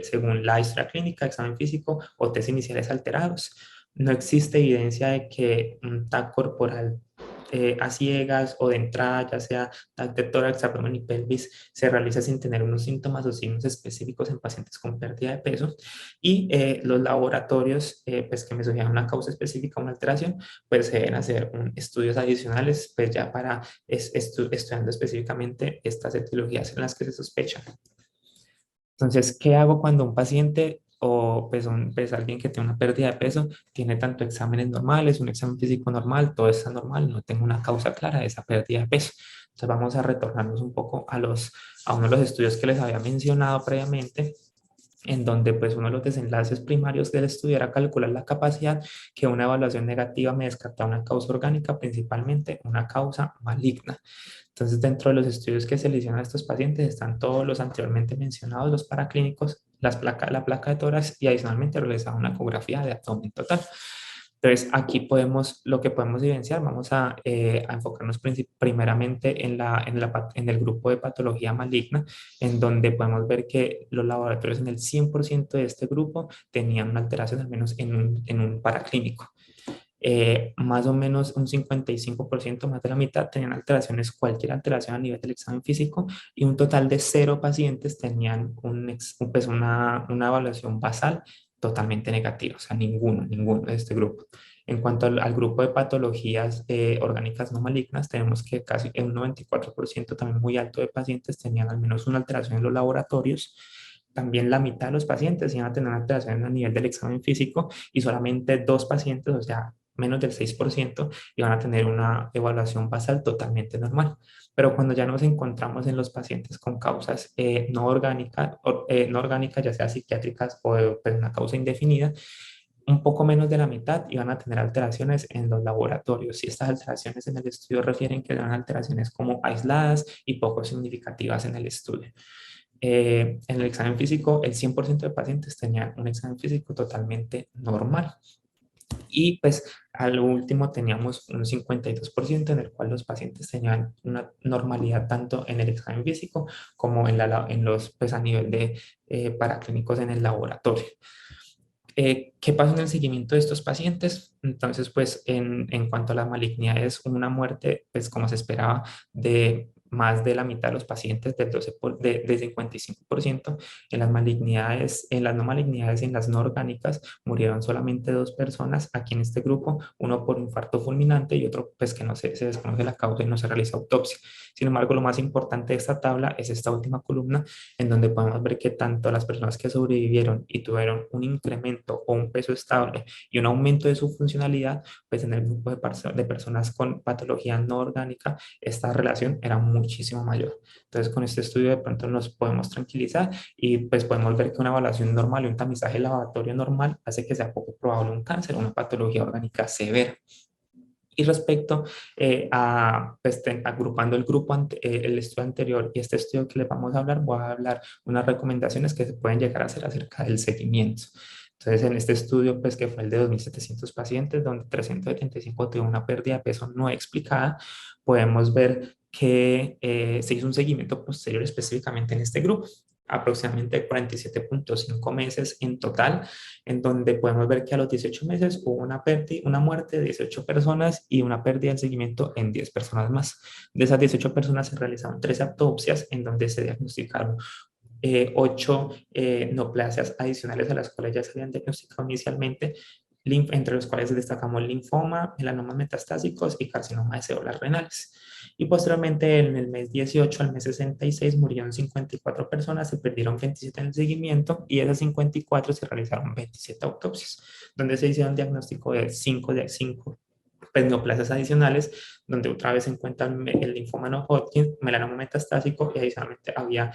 [SPEAKER 1] según la historia clínica, examen físico o test iniciales alterados. No existe evidencia de que un TAC corporal a ciegas o de entrada, ya sea TAC de tórax, abdomen y pelvis, se realiza sin tener unos síntomas o signos específicos en pacientes con pérdida de peso. Y los laboratorios, pues que me sugieran una causa específica, una alteración, pues se deben hacer estudios adicionales, pues ya para estudiando específicamente estas etiologías en las que se sospechan. Entonces, ¿qué hago cuando un paciente o pues alguien que tiene una pérdida de peso tiene tanto exámenes normales, un examen físico normal, todo está normal, no tengo una causa clara de esa pérdida de peso? Entonces vamos a retornarnos un poco a uno de los estudios que les había mencionado previamente, en donde pues uno de los desenlaces primarios del estudio era calcular la capacidad que una evaluación negativa me descartaba una causa orgánica, principalmente una causa maligna. Entonces, dentro de los estudios que se le hicieron a estos pacientes están todos los anteriormente mencionados, los paraclínicos, la placa de tórax y adicionalmente realizar una ecografía de abdomen total. Entonces, aquí lo que podemos evidenciar, vamos a enfocarnos primeramente en el grupo de patología maligna, en donde podemos ver que los laboratorios en el 100% de este grupo tenían una alteración, al menos en un paraclínico. Más o menos un 55%, más de la mitad, tenían alteraciones, cualquier alteración a nivel del examen físico, y un total de 0 pacientes tenían pues una evaluación basal totalmente negativa, o sea, ninguno de este grupo. En cuanto al grupo de patologías orgánicas no malignas, tenemos que casi un 94%, también muy alto, de pacientes tenían al menos una alteración en los laboratorios. También la mitad de los pacientes iban a tener alteraciones a nivel del examen físico, y solamente 2 pacientes, o sea, menos del 6%, iban a tener una evaluación basal totalmente normal. Pero cuando ya nos encontramos en los pacientes con causas no orgánicas, ya sea psiquiátricas o pues, una causa indefinida, un poco menos de la mitad iban a tener alteraciones en los laboratorios, y estas alteraciones en el estudio refieren que eran alteraciones como aisladas y poco significativas en el estudio. En el examen físico, el 100% de pacientes tenían un examen físico totalmente normal. Y pues al último teníamos un 52% en el cual los pacientes tenían una normalidad tanto en el examen físico como en los, pues a nivel de paraclínicos en el laboratorio. ¿Qué pasó en el seguimiento de estos pacientes? Entonces, pues en cuanto a la malignidad, es una muerte, pues como se esperaba, de más de la mitad de los pacientes, de 55%. En las malignidades, en las no malignidades y en las no orgánicas, murieron solamente 2 personas aquí en este grupo, uno por infarto fulminante y otro pues que no se desconoce la causa y no se realiza autopsia. Sin embargo, lo más importante de esta tabla es esta última columna, en donde podemos ver que tanto las personas que sobrevivieron y tuvieron un incremento o un peso estable y un aumento de su funcionalidad, pues en el grupo de personas con patología no orgánica, esta relación era muchísimo mayor. Entonces, con este estudio de pronto nos podemos tranquilizar y pues podemos ver que una evaluación normal y un tamizaje laboratorio normal hace que sea poco probable un cáncer o una patología orgánica severa. Y respecto pues, agrupando el grupo, el estudio anterior y este estudio que les vamos a hablar, voy a hablar unas recomendaciones que se pueden llegar a hacer acerca del seguimiento. Entonces, en este estudio, pues que fue el de 2.700 pacientes, donde 375 tuvieron una pérdida de peso no explicada, podemos ver que se hizo un seguimiento posterior específicamente en este grupo, aproximadamente 47.5 meses en total, en donde podemos ver que a los 18 meses hubo una muerte de 18 personas y una pérdida del seguimiento en 10 personas más. De esas 18 personas se realizaron 13 autopsias en donde se diagnosticaron 8 neoplasias adicionales a las cuales ya se habían diagnosticado inicialmente, entre los cuales destacamos linfoma, melanomas metastásicos y carcinoma de células renales. Y posteriormente, en el mes 18 al mes 66, murieron 54 personas, se perdieron 27 en el seguimiento y de esas 54 se realizaron 27 autopsias, donde se hicieron diagnóstico de 5 neoplasias adicionales, donde otra vez se encuentra el linfoma no Hodgkin, melanoma metastásico y adicionalmente había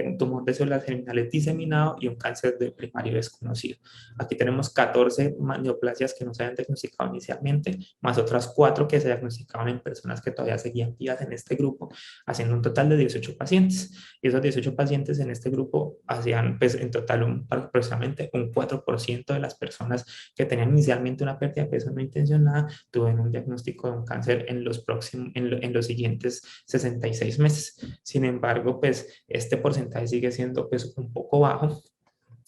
[SPEAKER 1] un tumor de células germinales diseminado y un cáncer de primario desconocido. Aquí tenemos 14 neoplasias que no se habían diagnosticado inicialmente, más otras 4 que se diagnosticaban en personas que todavía seguían vivas en este grupo, haciendo un total de 18 pacientes. Y esos 18 pacientes en este grupo hacían pues, en total aproximadamente un 4% de las personas que tenían inicialmente una pérdida de peso no intencionada tuvieron un diagnóstico de un cáncer en los siguientes 66 meses. Sin embargo, pues este porcentaje sigue siendo pues un poco bajo.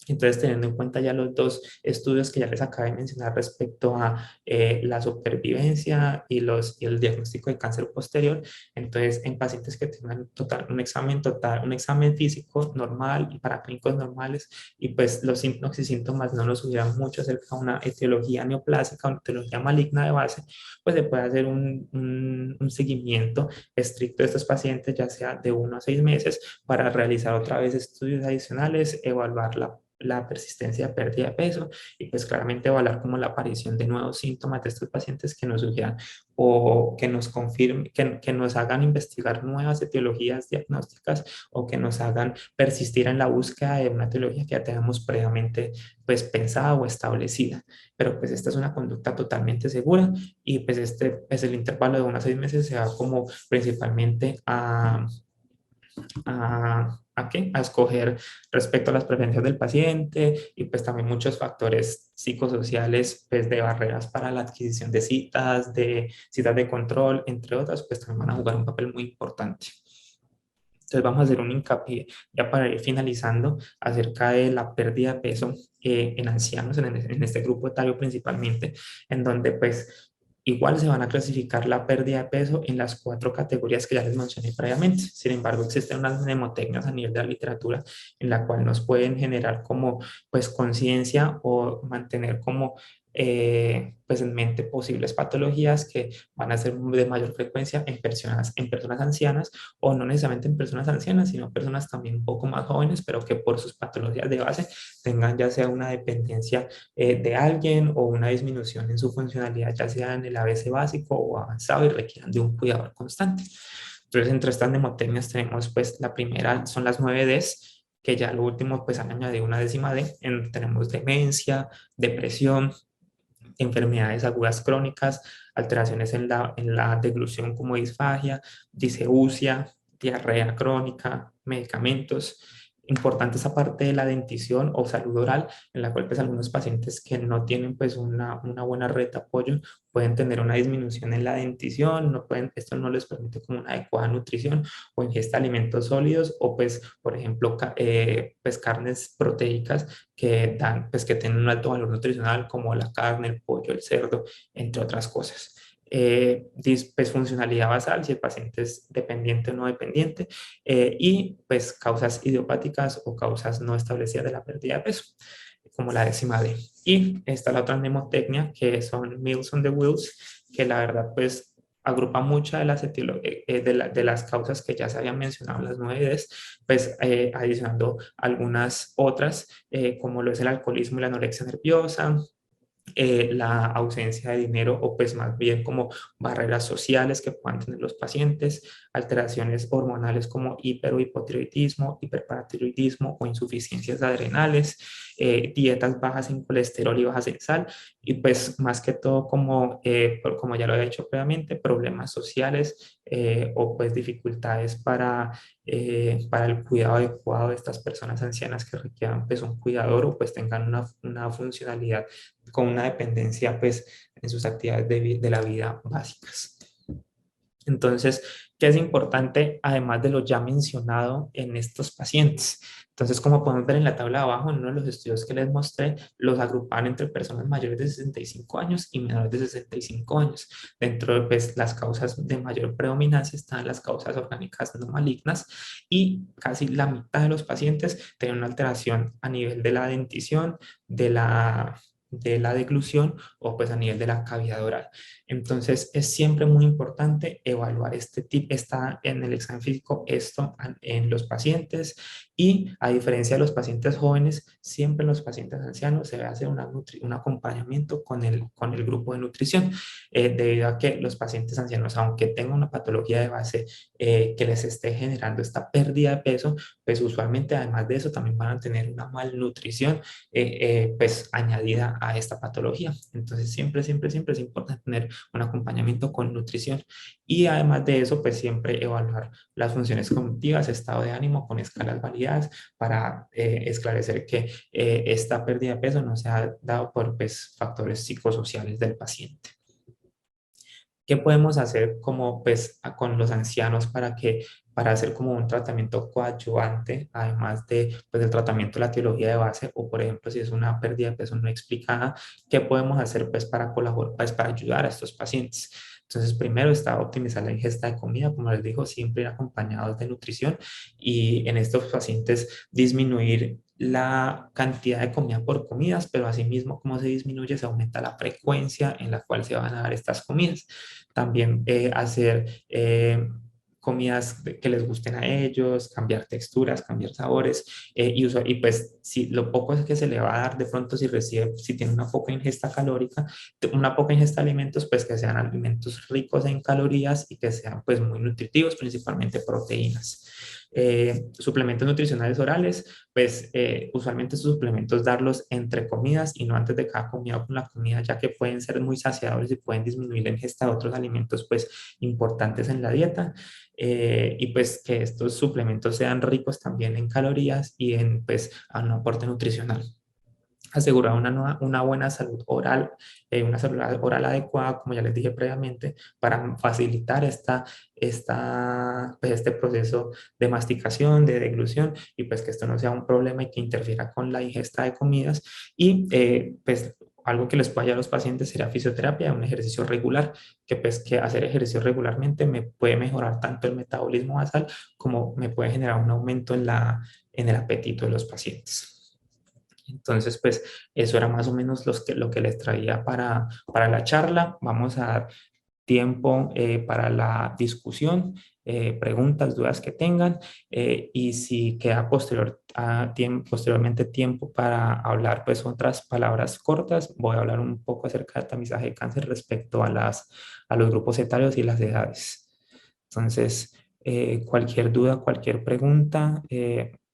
[SPEAKER 1] Entonces, teniendo en cuenta ya los dos estudios que ya les acabé de mencionar respecto a la supervivencia y el diagnóstico de cáncer posterior, entonces en pacientes que tengan un examen físico normal y para clínicos normales y pues los síntomas y síntomas no nos sugieran mucho acerca de una etiología neoplásica o una etiología maligna de base, pues se puede hacer un seguimiento estricto de estos pacientes, ya sea de 1 a 6 meses, para realizar otra vez estudios adicionales, evaluar la persistencia de pérdida de peso y pues claramente evaluar como la aparición de nuevos síntomas de estos pacientes que nos sugieran o que nos confirmen, que nos hagan investigar nuevas etiologías diagnósticas o que nos hagan persistir en la búsqueda de una etiología que ya tenemos previamente pues pensada o establecida. Pero pues esta es una conducta totalmente segura y pues pues el intervalo de 1 a 6 meses se va como principalmente ¿a qué? A escoger respecto a las preferencias del paciente y pues también muchos factores psicosociales pues de barreras para la adquisición de citas de control, entre otras, pues también van a jugar un papel muy importante. Entonces vamos a hacer un hincapié ya para ir finalizando acerca de la pérdida de peso en ancianos, en este grupo etario principalmente, en donde pues igual se van a clasificar la pérdida de peso en las 4 categorías que ya les mencioné previamente. Sin embargo, existen unas mnemotecnias a nivel de la literatura en la cual nos pueden generar como pues conciencia o mantener como pues en mente posibles patologías que van a ser de mayor frecuencia en personas ancianas o no necesariamente en personas ancianas, sino personas también un poco más jóvenes, pero que por sus patologías de base tengan ya sea una dependencia de alguien o una disminución en su funcionalidad, ya sea en el ABC básico o avanzado y requieran de un cuidador constante. Entonces, entre estas mnemotecnias tenemos, pues, la primera son las 9Ds, que ya lo último, pues, han añadido una décima D, tenemos demencia, depresión, enfermedades agudas crónicas, alteraciones en la deglución como disfagia, diseusia, diarrea crónica, medicamentos. Importante esa parte de la dentición o salud oral, en la cual pues algunos pacientes que no tienen pues una buena red de apoyo pueden tener una disminución en la dentición, esto no les permite como una adecuada nutrición o ingesta de alimentos sólidos o pues por ejemplo pues carnes proteicas pues, que tienen un alto valor nutricional como la carne, el pollo, el cerdo, entre otras cosas. Disfuncionalidad basal, si el paciente es dependiente o no dependiente, y pues causas idiopáticas o causas no establecidas de la pérdida de peso, como la décima D. Y está la otra mnemotecnia que son Meals on the Wheels, que la verdad pues agrupa muchas de de las causas que ya se habían mencionado en las 9Ds, pues adicionando algunas otras, como lo es el alcoholismo y la anorexia nerviosa, la ausencia de dinero o pues más bien como barreras sociales que puedan tener los pacientes, alteraciones hormonales como hiper o hipotiroidismo, hiperparatiroidismo o insuficiencias adrenales, dietas bajas en colesterol y bajas en sal y pues más que todo como, como ya lo he dicho previamente, problemas sociales o pues dificultades para el cuidado adecuado de estas personas ancianas que requieran pues un cuidador o pues tengan una funcionalidad con una dependencia pues en sus actividades de la vida básicas. Entonces, ¿qué es importante además de lo ya mencionado en estos pacientes? Entonces, como podemos ver en la tabla de abajo, en uno de los estudios que les mostré, los agrupaban entre personas mayores de 65 años y menores de 65 años. Dentro de pues, las causas de mayor predominancia están las causas orgánicas no malignas y casi la mitad de los pacientes tienen una alteración a nivel de la dentición, de la deglución o pues a nivel de la cavidad oral. Entonces es siempre muy importante evaluar está en el examen físico esto en los pacientes y a diferencia de los pacientes jóvenes, siempre en los pacientes ancianos se debe hacer un acompañamiento con el grupo de nutrición, debido a que los pacientes ancianos, aunque tengan una patología de base que les esté generando esta pérdida de peso, pues usualmente además de eso también van a tener una malnutrición pues añadida a esta patología. Entonces siempre es importante tener un acompañamiento con nutrición y además de eso, pues siempre evaluar las funciones cognitivas, estado de ánimo con escalas validadas para esclarecer que esta pérdida de peso no se ha dado por pues, factores psicosociales del paciente. ¿Qué podemos hacer como pues con los ancianos para hacer como un tratamiento coadyuvante, además de pues el tratamiento de la etiología de base o por ejemplo si es una pérdida de peso no explicada, qué podemos hacer pues para colaborar, pues para ayudar a estos pacientes? Entonces, primero está optimizar la ingesta de comida, como les digo, siempre ir acompañados de nutrición y en estos pacientes disminuir la cantidad de comida por comidas, pero asimismo, como se disminuye, se aumenta la frecuencia en la cual se van a dar estas comidas. También hacer comidas que les gusten a ellos, cambiar texturas, cambiar sabores y pues si lo poco es que se le va a dar de pronto si tiene una poca ingesta calórica, una poca ingesta de alimentos, pues que sean alimentos ricos en calorías y que sean pues muy nutritivos, principalmente proteínas. Suplementos nutricionales orales, pues usualmente estos suplementos darlos entre comidas y no antes de cada comida o con la comida, ya que pueden ser muy saciadores y pueden disminuir la ingesta de otros alimentos pues importantes en la dieta. Y pues que estos suplementos sean ricos también en calorías y en pues a un aporte nutricional. Asegurar una buena salud oral, una salud oral adecuada, como ya les dije previamente, para facilitar pues, este proceso de masticación, de deglución, y pues que esto no sea un problema y que interfiera con la ingesta de comidas. Y pues algo que les puede ayudar a los pacientes sería fisioterapia, un ejercicio regular, que pues que hacer ejercicio regularmente me puede mejorar tanto el metabolismo basal como me puede generar un aumento en el apetito de los pacientes. Entonces, pues eso era más o menos lo que les traía para la charla. Vamos a dar tiempo para la discusión, preguntas, dudas que tengan y si queda posteriormente tiempo para hablar pues otras palabras cortas, voy a hablar un poco acerca del tamizaje de cáncer respecto a los grupos etarios y las edades. Entonces, cualquier duda, cualquier pregunta,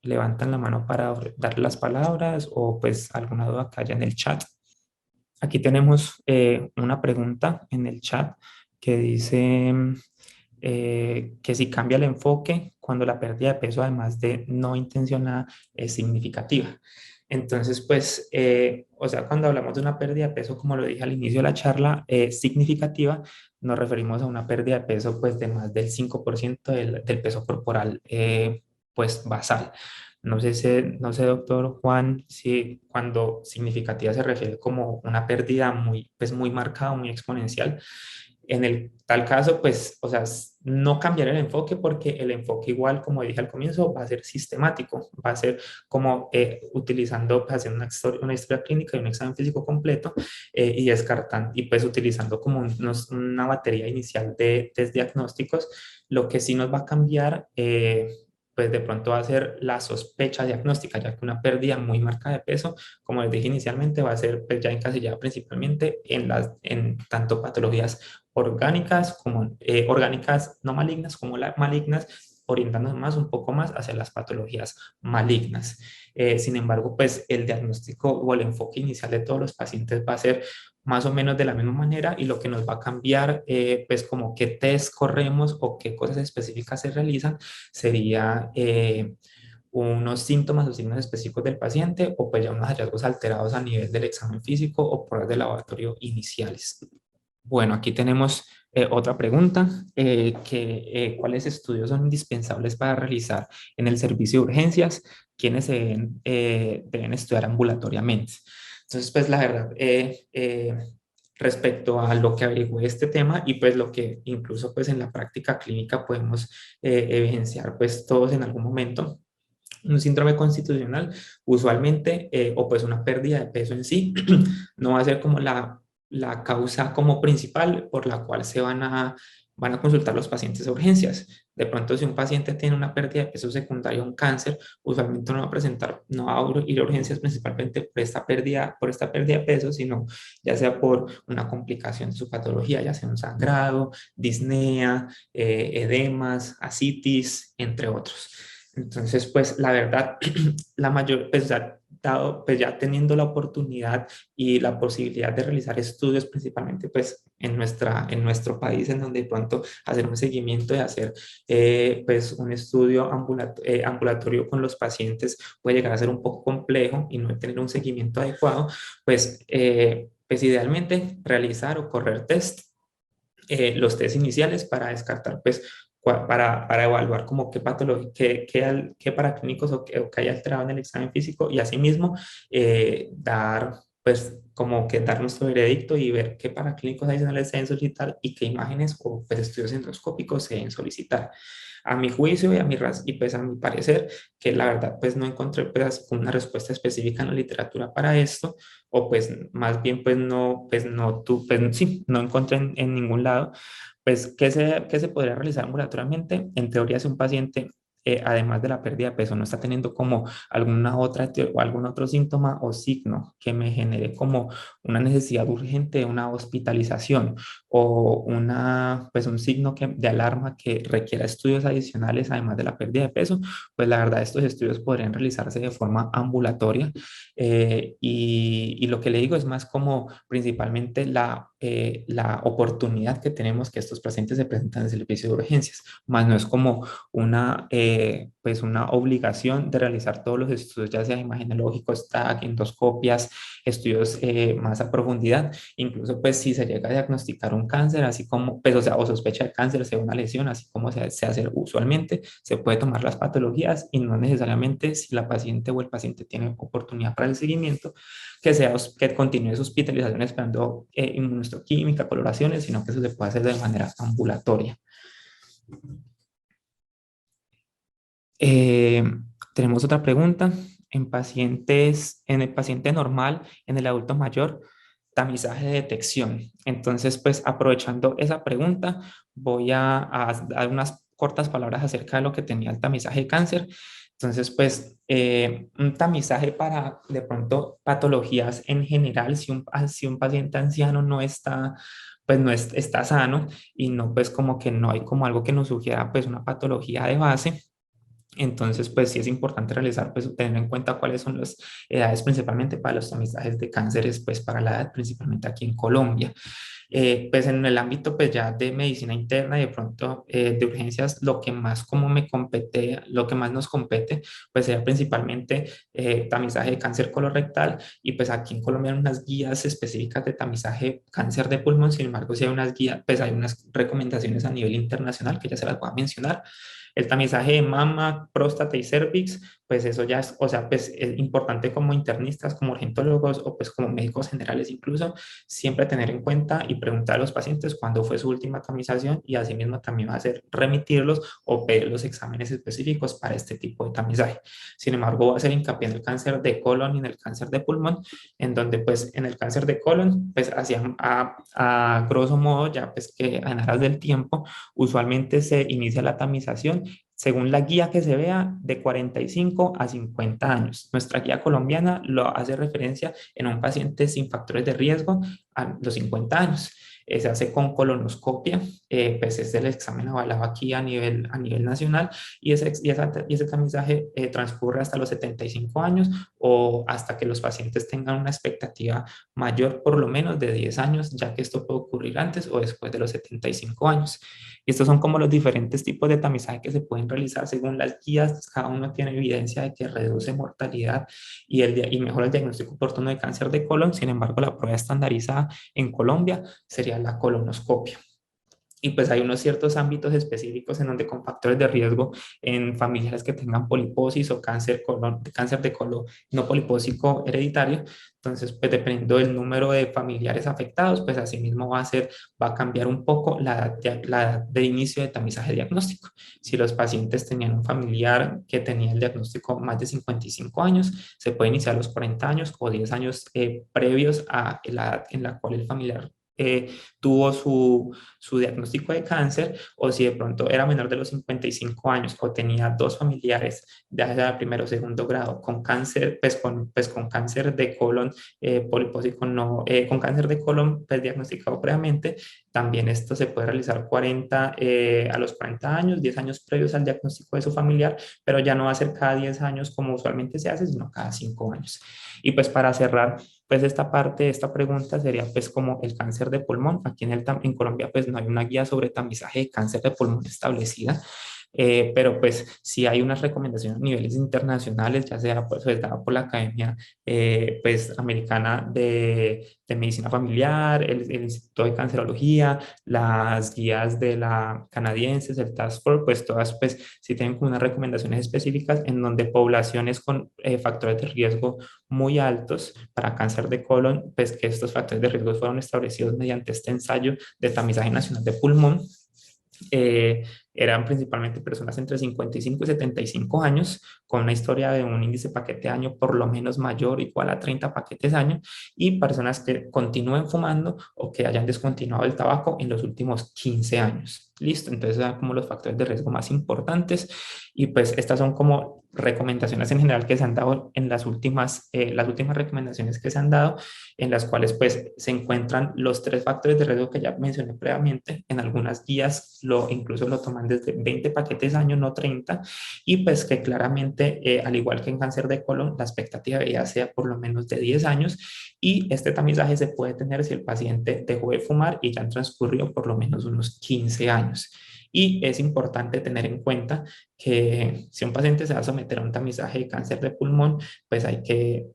[SPEAKER 1] levantan la mano para dar las palabras o pues alguna duda que haya en el chat. Aquí tenemos una pregunta en el chat que dice que si cambia el enfoque cuando la pérdida de peso, además de no intencionada, es significativa. Entonces, pues, o sea, cuando hablamos de una pérdida de peso, como lo dije al inicio de la charla, significativa, nos referimos a una pérdida de peso, pues, de más del 5% del peso corporal, pues, basal. No sé, doctor Juan, si cuando significativa se refiere como una pérdida muy, pues, muy marcada, muy exponencial. En el tal caso, pues, o sea, no cambiar el enfoque porque el enfoque igual, como dije al comienzo, va a ser sistemático, va a ser como utilizando, pues, haciendo una historia clínica y un examen físico completo y descartando, y pues utilizando como una batería inicial de test diagnósticos, lo que sí nos va a cambiar pues de pronto va a ser la sospecha diagnóstica, ya que una pérdida muy marcada de peso, como les dije inicialmente, va a ser pues, ya encasillada principalmente en tanto patologías orgánicas como orgánicas no malignas como las malignas, orientándonos más un poco más hacia las patologías malignas. Sin embargo, pues el diagnóstico o el enfoque inicial de todos los pacientes va a ser más o menos de la misma manera y lo que nos va a cambiar, pues como qué test corremos o qué cosas específicas se realizan, sería unos síntomas o signos específicos del paciente o pues ya unos hallazgos alterados a nivel del examen físico o pruebas de laboratorio iniciales. Bueno, aquí tenemos otra pregunta, ¿cuáles estudios son indispensables para realizar en el servicio de urgencias? ¿Quiénes se deben estudiar ambulatoriamente? Entonces, pues la verdad, respecto a lo que averigüé este tema y pues lo que incluso pues en la práctica clínica podemos evidenciar pues todos en algún momento, un síndrome constitucional usualmente o pues una pérdida de peso en sí no va a ser como la causa como principal por la cual van a consultar los pacientes a urgencias. De pronto, si un paciente tiene una pérdida de peso secundaria, un cáncer, usualmente no va a presentar, no va a ir a urgencias principalmente por esta pérdida de peso, sino ya sea por una complicación de su patología, ya sea un sangrado, disnea, edemas, asitis, entre otros. Entonces, pues la verdad, la mayor, pues ya, dado, pues ya teniendo la oportunidad y la posibilidad de realizar estudios principalmente pues en nuestro país, en donde de pronto hacer un seguimiento de hacer pues un estudio ambulatorio con los pacientes puede llegar a ser un poco complejo y no tener un seguimiento adecuado, pues idealmente realizar o correr test los test iniciales para descartar, pues, para evaluar como qué patología, qué paraclínicos o qué hay alterado en el examen físico y asimismo dar, pues, como que dar nuestro veredicto y ver qué paraclínicos adicionales se deben solicitar y qué imágenes o pues, estudios endoscópicos se deben solicitar. A mi juicio y pues a mi parecer, que la verdad pues no encontré pues una respuesta específica en la literatura para esto, o pues más bien pues no, tú, pues sí, no encontré en ningún lado, pues ¿qué se podría realizar ambulatoriamente? En teoría, si un paciente, además de la pérdida de peso, no está teniendo como alguna otra o algún otro síntoma o signo que me genere como una necesidad urgente de una hospitalización o pues un signo de alarma que requiera estudios adicionales además de la pérdida de peso, pues la verdad estos estudios podrían realizarse de forma ambulatoria y lo que le digo es más como principalmente la oportunidad que tenemos que estos pacientes se presentan en el servicio de urgencias, más no es como pues una obligación de realizar todos los estudios, ya sea imagenológicos, TAC, endoscopias, estudios más a profundidad, incluso pues si se llega a diagnosticar un cáncer, así como, pues, o sea, o sospecha de cáncer, sea una lesión, así como se hace usualmente, se puede tomar las patologías y no necesariamente si la paciente o el paciente tiene oportunidad para el seguimiento, que continúe su hospitalización esperando inmunohistoquímica, coloraciones, sino que eso se puede hacer de manera ambulatoria. Eh, Tenemos otra pregunta. En el paciente normal, en el adulto mayor, tamizaje de detección. Entonces, pues aprovechando esa pregunta, voy a dar unas cortas palabras acerca de lo que tenía el tamizaje de cáncer. Entonces, pues un tamizaje para de pronto patologías en general, si un paciente anciano no está, pues no está sano y no, pues como que no hay como algo que nos sugiera pues una patología de base, entonces, pues sí es importante realizar, pues tener en cuenta cuáles son las edades principalmente para los tamizajes de cánceres, pues para la edad principalmente aquí en Colombia. Pues en el ámbito pues ya de medicina interna y de pronto de urgencias, lo que más como me compete, lo que más nos compete, pues sería principalmente tamizaje de cáncer colorectal y pues aquí en Colombia hay unas guías específicas de tamizaje cáncer de pulmón, sin embargo, si hay unas guías, pues hay unas recomendaciones a nivel internacional que ya se las voy a mencionar. El tamizaje de mama, próstata y cervix, pues eso ya es, o sea, pues es importante como internistas, como urgentólogos o pues como médicos generales incluso, siempre tener en cuenta y preguntar a los pacientes cuándo fue su última tamización y asimismo también va a ser remitirlos o pedir los exámenes específicos para este tipo de tamizaje. Sin embargo, va a hacer hincapié en el cáncer de colon y en el cáncer de pulmón, en donde pues en el cáncer de colon, pues hacían a grosso modo ya pues que en aras del tiempo, usualmente se inicia la tamización según la guía que se vea, de 45 a 50 años. Nuestra guía colombiana lo hace referencia en un paciente sin factores de riesgo a los 50 años. Se hace con colonoscopia, pues es el examen avalado aquí a nivel nacional y ese tamizaje transcurre hasta los 75 años o hasta que los pacientes tengan una expectativa mayor por lo menos de 10 años, ya que esto puede ocurrir antes o después de los 75 años. Y estos son como los diferentes tipos de tamizaje que se pueden realizar según las guías. Cada uno tiene evidencia de que reduce mortalidad y mejora el diagnóstico oportuno de cáncer de colon. Sin embargo, la prueba estandarizada en Colombia sería la colonoscopia. Y pues hay unos ciertos ámbitos específicos en donde con factores de riesgo en familiares que tengan poliposis o cáncer de colon no polipósico hereditario. Entonces, pues dependiendo del número de familiares afectados, pues asimismo va a cambiar un poco la edad de inicio de tamizaje diagnóstico. Si los pacientes tenían un familiar que tenía el diagnóstico más de 55 años, se puede iniciar a los 40 años o 10 años previos a la edad en la cual el familiar tuvo su diagnóstico de cáncer, o si de pronto era menor de los 55 años o tenía dos familiares de primero o segundo grado con cáncer, pues con cáncer de colon polipósico no, con cáncer de colon pues diagnosticado previamente, también esto se puede realizar a los 40 años, 10 años previos al diagnóstico de su familiar, pero ya no va a ser cada 10 años como usualmente se hace, sino cada 5 años. Y pues para cerrar, pues esta parte, esta pregunta sería pues como el cáncer de pulmón. Aquí en Colombia pues no hay una guía sobre tamizaje de cáncer de pulmón establecida, pero pues sí hay unas recomendaciones a niveles internacionales, ya sea pues dada por la Academia pues americana de medicina familiar, el Instituto de Cancerología, las guías de la canadienses, el Task Force, pues todas pues sí tienen como unas recomendaciones específicas en donde poblaciones con factores de riesgo muy altos para cáncer de colon, pues que estos factores de riesgo fueron establecidos mediante este ensayo de tamizaje nacional de pulmón. Eran principalmente personas entre 55 y 75 años, con una historia de un índice paquete año por lo menos mayor o igual a 30 paquetes año, y personas que continúen fumando o que hayan descontinuado el tabaco en los últimos 15 años. Listo, entonces son como los factores de riesgo más importantes, y pues estas son como recomendaciones en general que se han dado en las últimas recomendaciones que se han dado, en las cuales pues se encuentran los tres factores de riesgo que ya mencioné previamente. En algunas guías incluso lo toman desde 20 paquetes año, no 30, y pues que claramente, al igual que en cáncer de colon, la expectativa de vida sea por lo menos de 10 años, y este tamizaje se puede tener si el paciente dejó de fumar y ya han transcurrido por lo menos unos 15 años. Y es importante tener en cuenta que si un paciente se va a someter a un tamizaje de cáncer de pulmón, pues hay que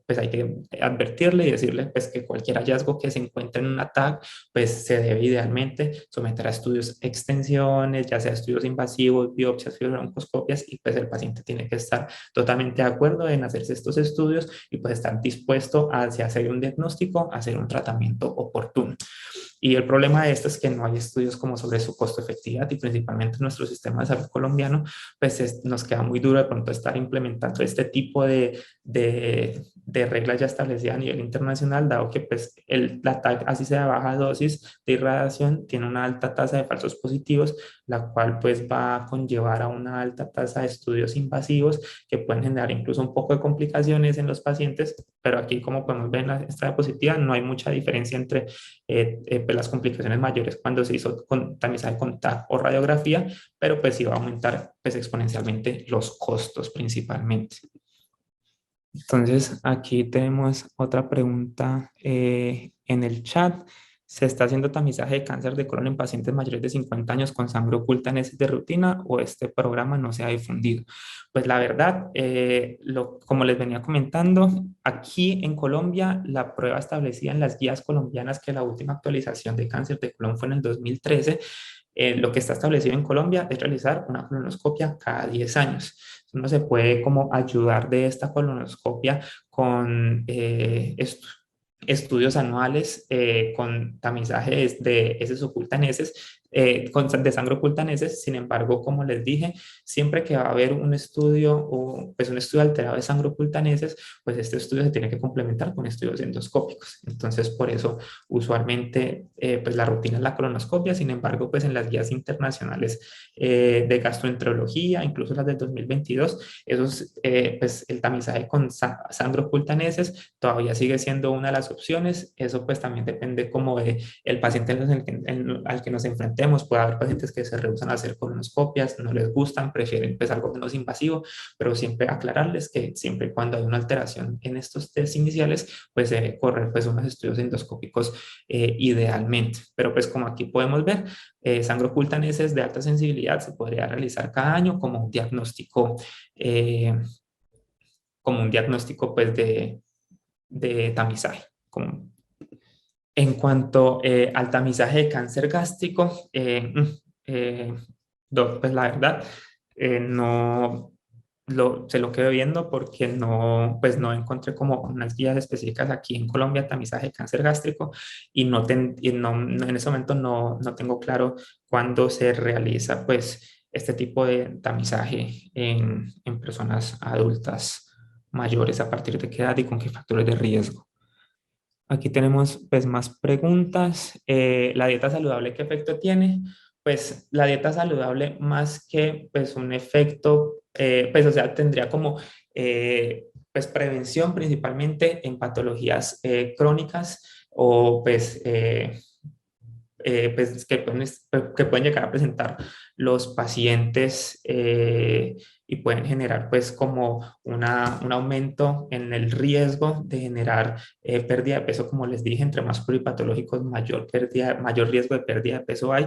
[SPEAKER 1] advertirle y decirle pues, que cualquier hallazgo que se encuentre en una TAC, pues se debe idealmente someter a estudios extensiones, ya sea estudios invasivos, biopsias, fibrobroncoscopias, y pues el paciente tiene que estar totalmente de acuerdo en hacerse estos estudios y pues estar dispuesto a hacer un diagnóstico, a hacer un tratamiento oportuno. Y el problema de esto es que no hay estudios como sobre su costo efectividad, y principalmente en nuestro sistema de salud colombiano, pues nos queda muy duro de pronto estar implementando este tipo de reglas ya establecidas a nivel internacional, dado que pues la TAC, así sea baja dosis de irradiación, tiene una alta tasa de falsos positivos, la cual pues va a conllevar a una alta tasa de estudios invasivos que pueden generar incluso un poco de complicaciones en los pacientes, pero aquí como podemos ver en esta diapositiva no hay mucha diferencia entre pues las complicaciones mayores cuando se hizo con tamizaje con TAC o radiografía, pero pues iba a aumentar pues exponencialmente los costos principalmente. Entonces, aquí tenemos otra pregunta en el chat. ¿Se está haciendo tamizaje de cáncer de colon en pacientes mayores de 50 años con sangre oculta en heces de rutina, o este programa no se ha difundido? Pues la verdad, como les venía comentando, aquí en Colombia la prueba establecida en las guías colombianas, que la última actualización de cáncer de colon fue en el 2013, lo que está establecido en Colombia es realizar una colonoscopia cada 10 años. Uno se puede como ayudar de esta colonoscopia con estudios anuales con tamizajes de heces ocultas en heces, de sangre oculta en heces. Sin embargo, como les dije, siempre que va a haber un estudio o pues un estudio alterado de sangre oculta en heces, pues este estudio se tiene que complementar con estudios endoscópicos. Entonces, por eso usualmente pues la rutina es la colonoscopia. Sin embargo, pues en las guías internacionales de gastroenterología, incluso las del 2022, esos, pues el tamizaje con sangre oculta en heces todavía sigue siendo una de las opciones. Eso pues también depende como de el paciente al que nos enfrentemos. Puede haber pacientes que se rehusan a hacer colonoscopias, no les gustan, prefieren pues algo menos invasivo, pero siempre aclararles que siempre y cuando hay una alteración en estos test iniciales, pues se debe correr pues unos estudios endoscópicos idealmente. Pero pues como aquí podemos ver, sangre oculta en heces de alta sensibilidad se podría realizar cada año eh, como un diagnóstico pues de tamizaje. En cuanto al tamizaje de cáncer gástrico, pues la verdad, no se lo quedo viendo porque no, pues no encontré como unas guías específicas aquí en Colombia, tamizaje de cáncer gástrico, en ese momento no tengo claro cuándo se realiza pues este tipo de tamizaje en personas adultas mayores, a partir de qué edad y con qué factores de riesgo. Aquí tenemos pues más preguntas. ¿La dieta saludable qué efecto tiene? Pues la dieta saludable más que pues un efecto, pues o sea, tendría como pues prevención principalmente en patologías crónicas o pues, que pueden llegar a presentar los pacientes y pueden generar pues como un aumento en el riesgo de generar pérdida de peso, como les dije, entre más pluripatológicos, mayor riesgo de pérdida de peso hay.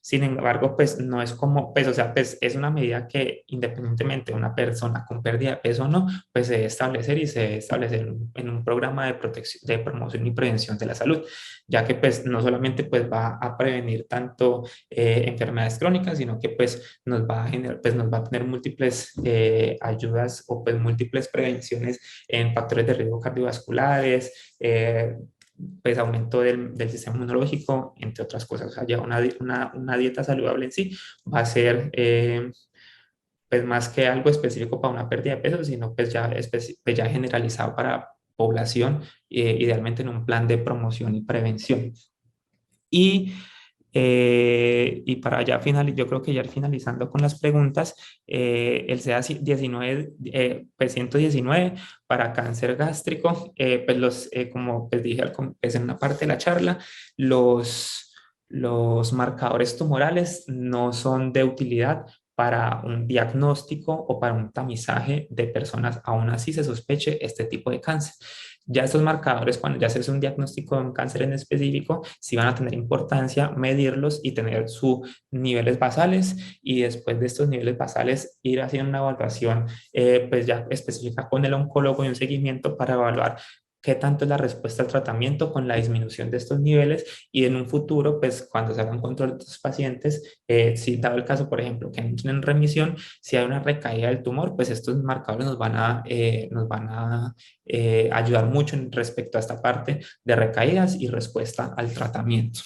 [SPEAKER 1] Sin embargo, pues no es como, pues o sea, pues es una medida que independientemente de una persona con pérdida de peso o no, pues se debe establecer y se debe establecer en un programa de protección, de promoción y prevención de la salud, ya que pues no solamente pues va a prevenir tanto enfermedades crónicas, sino que pues nos va a generar, pues nos va a tener múltiples ayudas o pues múltiples prevenciones en factores de riesgo cardiovasculares, pues aumento del sistema inmunológico, entre otras cosas. O sea, ya una dieta saludable en sí va a ser pues más que algo específico para una pérdida de peso, sino pues ya generalizado para población, idealmente en un plan de promoción y prevención. Y, y para ya finalizar, yo creo que ya finalizando con las preguntas, el CA19, pues 119 para cáncer gástrico, como pues dije pues en una parte de la charla, los marcadores tumorales no son de utilidad para un diagnóstico o para un tamizaje de personas, aún así se sospeche este tipo de cáncer. Ya estos marcadores, cuando ya se hace un diagnóstico de un cáncer en específico, sí van a tener importancia medirlos y tener sus niveles basales, y después de estos niveles basales ir haciendo una evaluación pues ya específica con el oncólogo y un seguimiento para evaluar qué tanto es la respuesta al tratamiento con la disminución de estos niveles, y en un futuro, pues cuando se haga un control de estos pacientes, si dado el caso, por ejemplo, que entren en remisión, si hay una recaída del tumor, pues estos marcadores nos van a ayudar mucho respecto a esta parte de recaídas y respuesta al tratamiento.